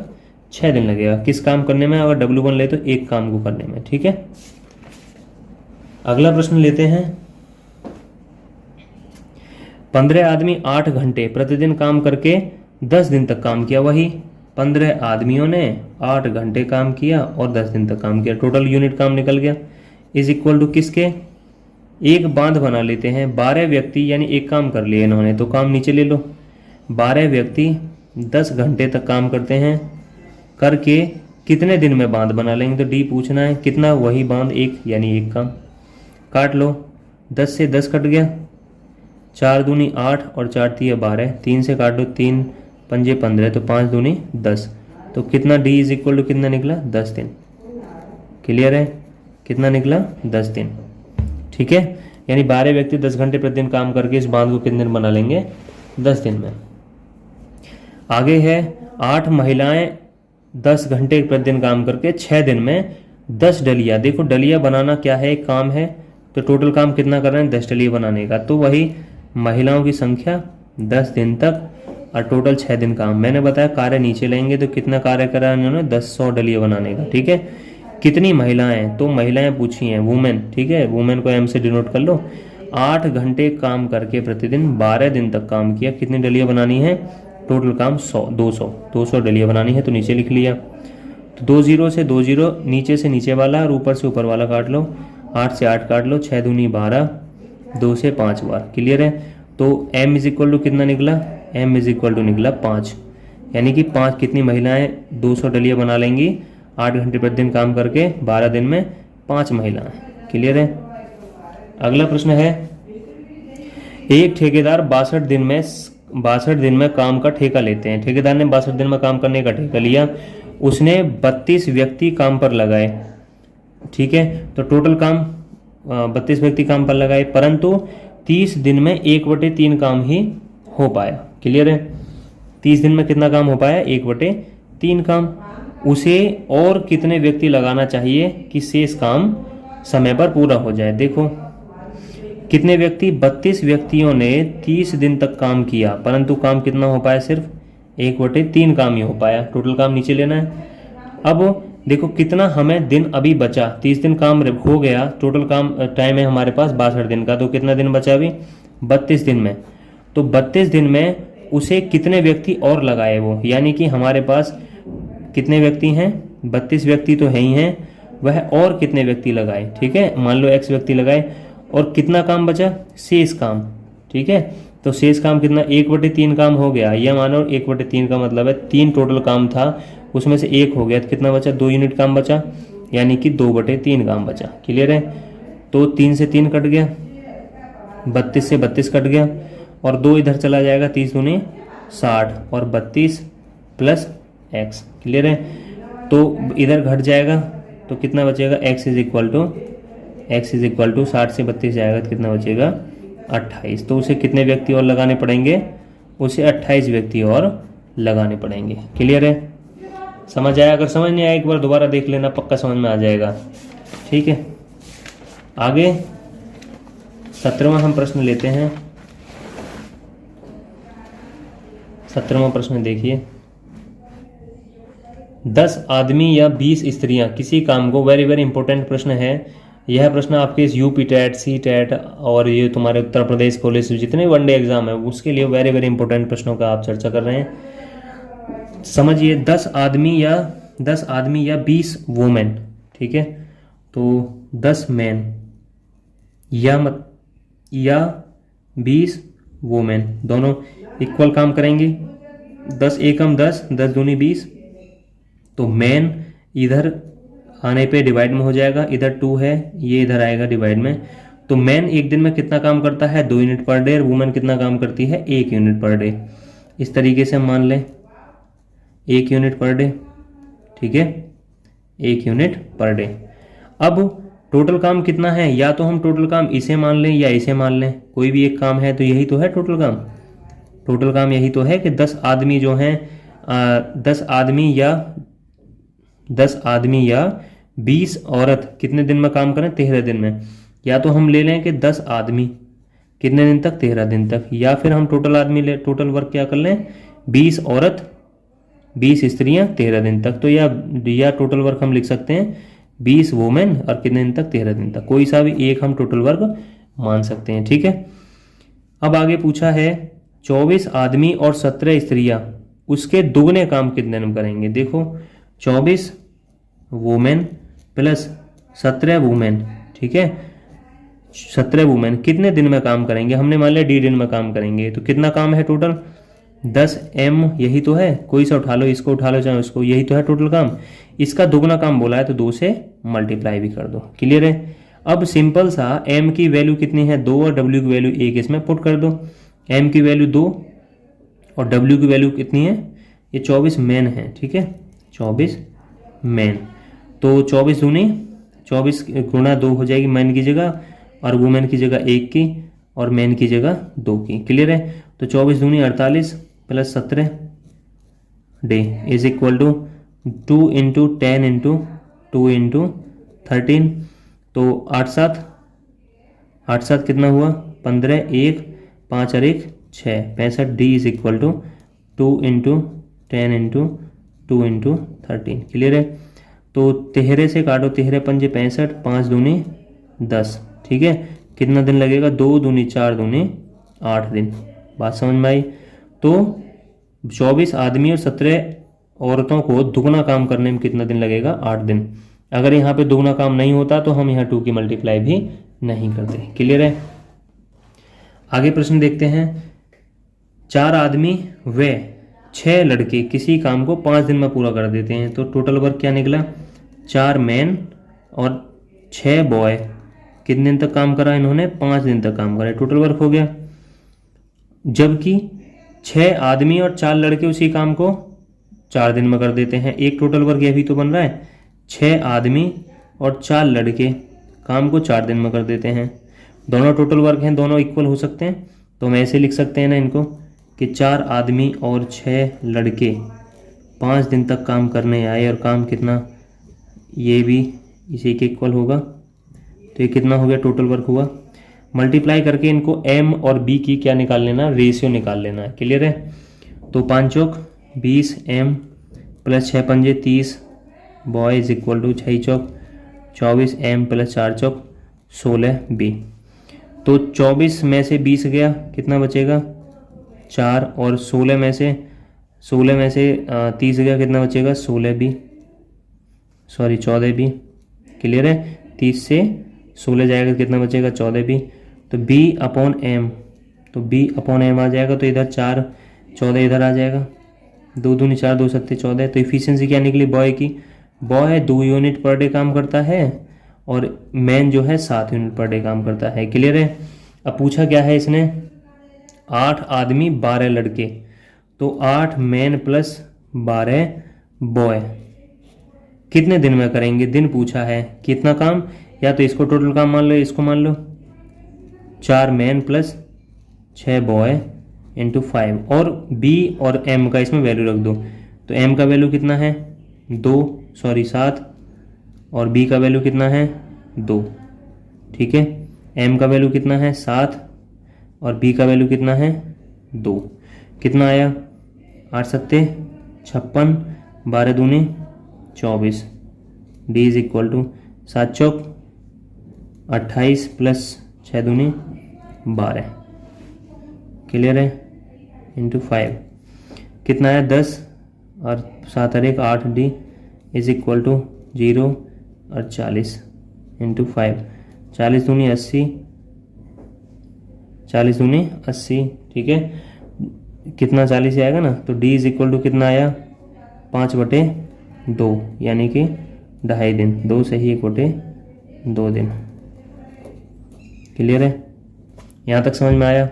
6 दिन लगेगा। किस काम करने में, अगर W1 ले तो एक काम को करने में। ठीक है, अगला प्रश्न लेते हैं। 15 आदमी 8 घंटे प्रतिदिन काम करके 10 दिन तक काम किया। वही 15 आदमियों ने 8 घंटे काम किया और 10 दिन तक काम किया, टोटल यूनिट काम निकल गया। इज इक्वल टू किसके, एक बांध बना लेते हैं। 12 व्यक्ति यानी एक काम कर लिए इन्होंने, तो काम नीचे ले लो। 12 व्यक्ति 10 घंटे तक काम करते हैं, करके कितने दिन में बांध बना लेंगे। तो D पूछना है, कितना, वही बांध एक यानी एक काम। काट लो, 10 से 10 कट गया, 4 दूनी 8 और 4 तिया 12, 3 से काट लो, 3 पंजे 15, तो 5 दूनी 10। तो कितना D इज इक्वल टू कितना निकला, 10 दिन। क्लियर है, कितना निकला, 10 दिन। ठीक है, यानी 12 व्यक्ति 10 घंटे प्रतिदिन काम करके इस बांध को कितने दिन बना लेंगे, 10 दिन में। आगे है 8 महिलाएं 10 घंटे प्रतिदिन काम करके 6 दिन में 10 डलिया। देखो डलिया बनाना क्या है, एक काम है, तो टोटल काम कितना कर रहे हैं, 10 डलिया बनाने का। तो वही महिलाओं की संख्या 10 दिन तक और टोटल 6 दिन काम। मैंने बताया कार्य नीचे लेंगे तो कितना कार्य करा है उन्होंने, 100 डलिया बनाने का। ठीक है, कितनी महिलाएं, तो महिलाएं पूछी हैं, वुमेन। ठीक है, वुमेन को M से डिनोट कर लो। 8 घंटे काम करके प्रतिदिन 12 दिन तक काम किया, कितनी डलिया बनानी है, टोटल काम 200 डलिया बनानी है, तो नीचे लिख लिया। तो 2 0 से 2 0, नीचे से नीचे वाला और ऊपर से ऊपर वाला काट लो, 8 से 8 काट लो, 6 दूनी 12, 2 से 5 बार। क्लियर है, तो M इज इक्वल टू कितना निकला, M इज इक्वल टू निकला 5, यानी कि 5 कितनी महिलाएं 200 डलिया बना लेंगी 8 घंटे प्रतिदिन काम करके 12 दिन में, 5 महिलाएं। क्लियर है, अगला प्रश्न है, एक ठेकेदार 62 दिन में काम का ठेका लेते हैं। ठेकेदार ने 62 दिन में काम करने का ठेका लिया, उसने 32 व्यक्ति काम पर लगाए। ठीक है, तो टोटल काम 32 व्यक्ति काम पर लगाए, परंतु 30 दिन में 1/3 काम ही हो पाया। क्लियर है, 30 दिन में कितना काम हो पाया, 1/3 काम। उसे और कितने व्यक्ति लगाना चाहिए कि शेष काम समय पर पूरा हो जाए। देखो कितने व्यक्ति, 32 व्यक्तियों ने 30 दिन तक काम किया, परंतु काम कितना हो पाया, सिर्फ 1/3 काम ही हो पाया। टोटल काम नीचे लेना है। अब देखो कितना हमें दिन अभी बचा, 30 दिन काम हो गया, टोटल काम टाइम है हमारे पास 62 दिन का, तो कितना दिन बचा अभी, 32 दिन में। तो 32 दिन में उसे कितने व्यक्ति और लगाए वो, यानी कि हमारे पास कितने व्यक्ति हैं, 32 व्यक्ति तो है ही हैं, वह और कितने व्यक्ति लगाए। ठीक है, मान लो X व्यक्ति लगाए, और कितना काम बचा, शेष काम। ठीक है, तो शेष काम कितना, 1/3 काम हो गया। यह मानो 1/3 का मतलब है 3 टोटल काम था, उसमें से 1 हो गया तो कितना बचा, 2 यूनिट काम बचा, यानी कि 2/3 काम बचा। क्लियर है। तो 3 से 3 कट गया, 32 से 32 कट गया, और 2 इधर चला जाएगा, 30 दूनी 60 और 32 प्लस x। क्लियर है। तो इधर घट जाएगा तो कितना बचेगा, x इज इक्वल टू 60 से 32 जाएगा तो कितना बचेगा 28। तो उसे कितने व्यक्ति और लगाने पड़ेंगे, उसे 28 व्यक्ति और लगाने पड़ेंगे। क्लियर है। समझ आया? अगर समझ नहीं आया एक बार दोबारा देख लेना, पक्का समझ में आ जाएगा। ठीक है। आगे 17वां हम प्रश्न लेते हैं। 17वां प्रश्न देखिए, 10 आदमी या 20 स्त्रियां किसी काम को, वेरी वेरी इंपॉर्टेंट प्रश्न है यह प्रश्न, आपके इस यूपी टेट, सी टेट और ये तुम्हारे उत्तर प्रदेश पुलिस जितने वनडे एग्जाम है उसके लिए वेरी वेरी इंपॉर्टेंट प्रश्नों का आप चर्चा कर रहे हैं। समझिए, 10 आदमी या 20 वुमेन, ठीक है, तो 10 मैन या 20 वुमेन दोनों इक्वल काम करेंगे। 10 एकम 10, 10 दूनी 20, तो मैन इधर आने पे डिवाइड में हो जाएगा, इधर 2 है, ये इधर आएगा डिवाइड में। तो मैन एक दिन में कितना काम करता है, 2 यूनिट पर डे, और वुमेन कितना काम करती है, 1 यूनिट पर डे। इस तरीके से हम मान लें 1 यूनिट पर डे, ठीक है, 1 यूनिट पर डे। अब टोटल काम कितना है, या तो हम टोटल काम इसे मान लें या इसे मान लें, कोई भी एक काम है तो यही तो है टोटल काम। टोटल काम यही तो है कि 10 आदमी जो हैं 10 आदमी या 20 औरत कितने दिन में काम करें, 13 दिन में। या तो हम ले लें कि 10 आदमी कितने दिन तक, 13 दिन तक, या फिर हम टोटल वर्क क्या कर लें, 20 औरत 20 स्त्रियां 13 दिन तक। तो या टोटल वर्क हम लिख सकते हैं 20 वुमेन और कितने दिन तक, 13 दिन तक। कोई सा भी एक हम टोटल वर्क मान सकते हैं। ठीक है। अब आगे पूछा है 24 आदमी और 17 स्त्रियां उसके दुगने काम कितने दिन करेंगे। देखो 24 वुमेन प्लस 17 वुमेन, ठीक है, 17 वुमेन कितने दिन में काम करेंगे, हमने मान लिया D दिन में काम करेंगे। तो कितना काम है टोटल, 10 M, यही तो है, कोई सा उठा लो, इसको उठा लो चाहे उसको, यही तो है टोटल काम। इसका दुगना काम बोला है तो 2 से मल्टीप्लाई भी कर दो। क्लियर है। अब सिंपल सा M की वैल्यू कितनी है, 2, और W की वैल्यू 1 इसमें पुट कर दो। M की वैल्यू 2 और W की वैल्यू कितनी है, ये 24 मैन है, ठीक है, 24 मैन। तो 24 दूनी 24 गुणा 2 हो जाएगी मैन की जगह, और वुमेन की जगह 1 की, और मैन की जगह 2 की। क्लियर है। तो 24 दूनी 48 plus 17 D is equal to 2 into 10 into 2 into 13। तो 8 7 कितना हुआ, 15, 1 5 और 1 6, 65। D is equal to 2 into 10 into 2 into 13। Clear है। तो 13 से काटो, 13 पंजे 65, 5 दूनी 10, ठीक है, कितना दिन लगेगा, 2 दूनी 4 दूनी 8 दिन। बात समझ में आई। तो 24 आदमी और 17 औरतों को दुगना काम करने में कितना दिन लगेगा, 8 दिन। अगर यहाँ पे दुगना काम नहीं होता तो हम यहाँ 2 की मल्टीप्लाई भी नहीं करते। क्लियर है। आगे प्रश्न देखते हैं, 4 आदमी व 6 लड़के किसी काम को 5 दिन में पूरा कर देते हैं। तो टोटल वर्क क्या निकला, 4 मैन और 6 बॉय कितने दिन तक काम करा इन्होंने, 5 दिन तक काम करा, टोटल वर्क हो गया। जबकि 6 आदमी और 4 लड़के उसी काम को 4 दिन में कर देते हैं। एक टोटल वर्क यह भी तो बन रहा है, 6 आदमी और 4 लड़के काम को 4 दिन में कर देते हैं। दोनों टोटल वर्क हैं, दोनों इक्वल हो सकते हैं। तो हम ऐसे लिख सकते हैं ना इनको कि 4 आदमी और 6 लड़के 5 दिन तक काम करने आए, और काम कितना, ये भी इसी के इक्वल होगा। तो ये कितना हो गया, टोटल वर्क हुआ। मल्टीप्लाई करके इनको M और B की क्या निकाल लेना, रेशियो निकाल लेना है। क्लियर है। तो 5 चौक 20 M प्लस 6 पंजे 30 बॉय इज इक्वल टू 6 चौक 24 M प्लस 4 चौक 16 B। तो 24 में से 20 गया, कितना बचेगा 4, और 16 में से 30 गया, कितना बचेगा 14 B। क्लियर है। 30 से 16 जाएगा, कितना बचेगा 14 B। तो B अपॉन M, तो B अपॉन M आ जाएगा, तो इधर 4 14 इधर आ जाएगा, 2 दूनी 4, 2 सत्ते 14। तो इफिशियंसी क्या निकली बॉय की? बॉय 2 यूनिट पर डे काम करता है और मैन जो है 7 यूनिट पर डे काम करता है। क्लियर है? अब पूछा क्या है इसने? 8 आदमी 12 लड़के, तो 8 मैन प्लस 12 बॉय कितने दिन में करेंगे? दिन पूछा है। कितना काम? या तो इसको टोटल काम मान लो, इसको मान लो 4 मैन प्लस 6 बॉय इंटू 5, और बी और एम का इसमें वैल्यू रख दो। तो एम का वैल्यू कितना है? 7, और बी का वैल्यू कितना है? 2। ठीक है, एम का वैल्यू कितना है? 7, और बी का वैल्यू कितना है? 2। कितना आया? 8 सत्ते 56, 12 दूनी 24। डी इज इक्वल टू 7 चौक 28 प्लस 6 दूनी 12। क्लियर है? इंटू 5 कितना आया? 10, और 7 और 1 8। डी इज इक्वल टू 0 और 40 इंटू 5। 40 दूनी 80, 40 दूनी 80। ठीक है, कितना 40 आएगा ना, तो डी इज इक्वल टू कितना आया? 5/2, यानी कि 2.5 दिन। 2 से ही 1/2 दिन। क्लियर है? यहाँ तक समझ में आया?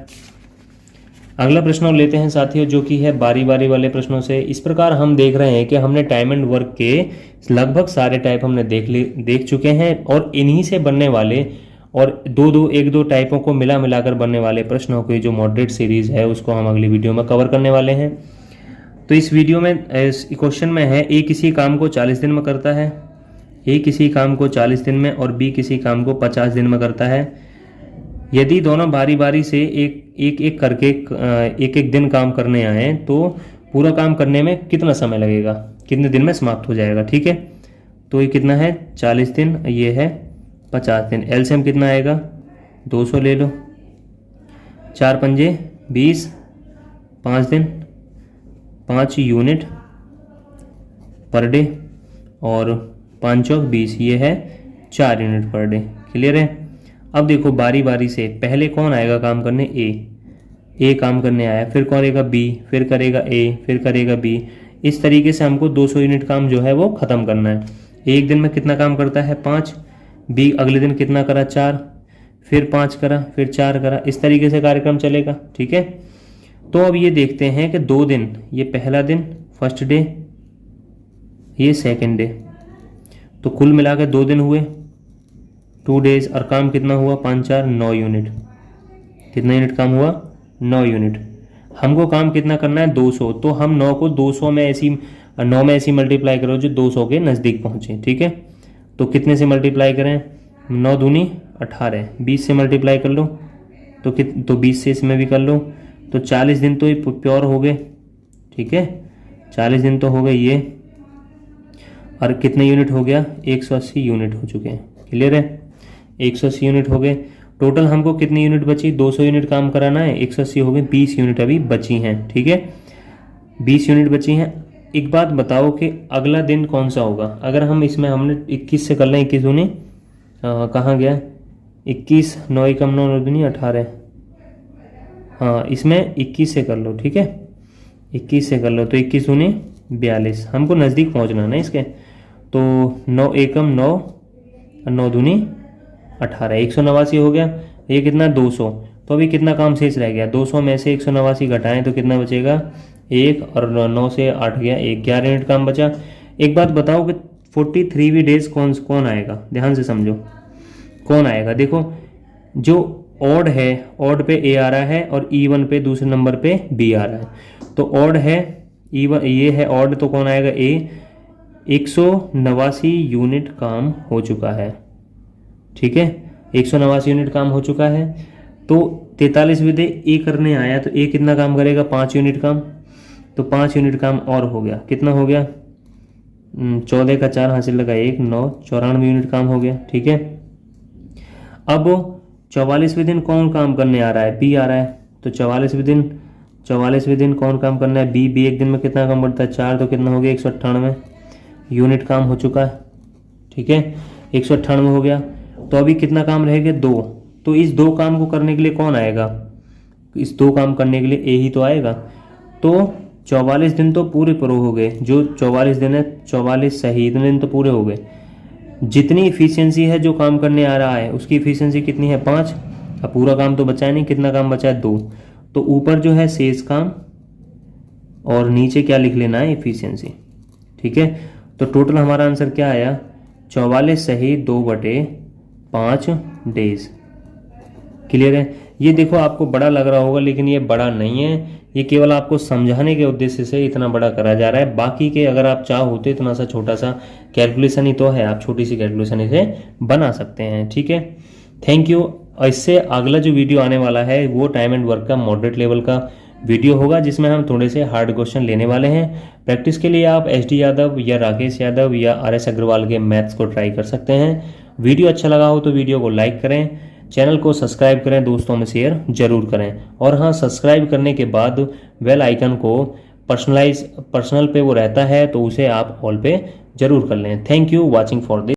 अगला प्रश्न और लेते हैं साथियों, जो कि है बारी बारी वाले प्रश्नों से। इस प्रकार हम देख रहे हैं कि हमने टाइम एंड वर्क के लगभग सारे टाइप हमने देख चुके हैं, और इन्हीं से बनने वाले और एक दो टाइपों को मिलाकर बनने वाले प्रश्नों की जो मॉडरेट सीरीज है उसको हम अगली वीडियो में कवर करने वाले हैं। तो इस वीडियो में इस क्वेश्चन में है, ए किसी काम को 40 दिन में करता है, ए किसी काम को 40 दिन में, और बी किसी काम को 50 दिन में करता है। यदि दोनों बारी बारी से एक करके एक दिन काम करने आए तो पूरा काम करने में कितना समय लगेगा, कितने दिन में समाप्त हो जाएगा। ठीक है, तो ये कितना है? 40 दिन, ये है 50 दिन। एलसीएम कितना आएगा? 200 ले लो। 4 पंजे 20, 5 दिन 5 यूनिट पर डे, और 5 चौक 20, ये है 4 यूनिट पर डे। क्लियर है? अब देखो बारी बारी से पहले कौन आएगा काम करने? ए काम करने आया, फिर करेगा बी, फिर करेगा ए, फिर करेगा बी। इस तरीके से हमको 200 यूनिट काम जो है वो ख़त्म करना है। एक दिन में कितना काम करता है? 5। बी अगले दिन कितना करा? 4, फिर 5 करा, फिर 4 करा। इस तरीके से कार्यक्रम चलेगा। ठीक है, तो अब ये देखते हैं कि 2 दिन, ये पहला दिन फर्स्ट डे, ये सेकेंड डे, तो कुल मिलाकर 2 दिन हुए, 2 डेज, और काम कितना हुआ? 5 4 9 यूनिट। कितना यूनिट काम हुआ? 9 यूनिट। हमको काम कितना करना है? 200। तो हम 9 को 200 में ऐसी 9 में ऐसी मल्टीप्लाई करो जो 200 के नज़दीक पहुँचे। ठीक है, तो कितने से मल्टीप्लाई करें? 9 दूनी 18, 20 से मल्टीप्लाई कर लो तो 20 से इसमें भी कर लो, तो 40 दिन तो ये प्योर हो गए। ठीक है, 40 दिन तो हो गए ये, और कितने यूनिट हो गया? 180 यूनिट हो चुके हैं। क्लियर है? 180 यूनिट हो गए। टोटल हमको कितनी यूनिट बची? 200 यूनिट काम कराना है, 180 हो गए, 20 यूनिट अभी बची हैं। ठीक है, 20 यूनिट बची हैं। एक बात बताओ कि अगला दिन कौन सा होगा? अगर हम इसमें हमने 21 से कर लें, 21 दूनी कहाँ गया? 21, 9 एकम 9 दूनी 18। हाँ, इसमें 21 से कर लो। ठीक है, 21 से कर लो, तो 21 दूनी 42। हमको नज़दीक पहुँचना ना इसके, तो 9 एकम 9, 9 दूनी 18, 189 हो गया। ये कितना? 200। तो अभी कितना काम शेष रह गया? 200 में से 189 घटाएं तो कितना बचेगा? 1, और 9 से 8 गया 1, 11 यूनिट काम बचा। एक बात बताओ कि 43वीं डेज कौन आएगा? ध्यान से समझो, कौन आएगा? देखो, जो ऑड है, ऑड पे ए आ रहा है, और इवन पे दूसरे नंबर पे बी आ रहा है। तो ऑड है, इवन ये है ऑड, तो कौन आएगा? ए। 189 यूनिट काम हो चुका है। ठीक है, 189 यूनिट काम हो चुका है। तो 43वीं डे ए करने आया, तो ए कितना काम करेगा? 5 यूनिट काम, तो 5 यूनिट काम और हो गया। कितना हो गया? 14 का 4 हासिल लगा 1, 9, 94 यूनिट काम हो गया। ठीक है, अब 44वें दिन कौन काम करने आ रहा है? बी आ रहा है। तो 44वें दिन कौन काम करना है? बी एक दिन में कितना काम बढ़ता है? 4, तो कितना हो गया? 198 यूनिट काम हो चुका है। ठीक है, 198 हो गया। तो अभी कितना काम रहेगा? 2। तो इस 2 काम को करने के लिए कौन आएगा? इस 2 काम करने के लिए ए ही तो आएगा। तो 44 दिन तो पूरे हो गए, जो 44 दिन है 44 सही इतने दिन तो पूरे हो गए। जितनी इफिशियंसी है जो काम करने आ रहा है उसकी इफिशियंसी कितनी है 5। अब पूरा काम तो बचा है नहीं, कितना काम बचा है 2। तो ऊपर जो है शेष काम और नीचे क्या लिख लेना है इफिशियंसी। ठीक है, तो टोटल हमारा आंसर क्या आया 44 सही 2/5 डेज। क्लियर है। ये देखो आपको बड़ा लग रहा होगा लेकिन ये बड़ा नहीं है, ये केवल आपको समझाने के उद्देश्य से इतना बड़ा करा जा रहा है। बाकी के अगर आप चाहो तो इतना सा छोटा सा कैलकुलेशन ही तो है, आप छोटी सी कैलकुलेशन इसे बना सकते हैं। ठीक है, थैंक यू। इससे अगला जो वीडियो आने वाला है वो टाइम एंड वर्क का मॉडरेट लेवल का वीडियो होगा, जिसमें हम थोड़े से हार्ड क्वेश्चन लेने वाले हैं। प्रैक्टिस के लिए आप SD यादव या राकेश यादव या RS अग्रवाल के मैथ्स को ट्राई कर सकते हैं। वीडियो अच्छा लगा हो तो वीडियो को लाइक करें, चैनल को सब्सक्राइब करें, दोस्तों में शेयर जरूर करें। और हाँ, सब्सक्राइब करने के बाद बेल आइकन को पर्सनल पे वो रहता है तो उसे आप ऑल पे जरूर कर लें। Thank you watching for this.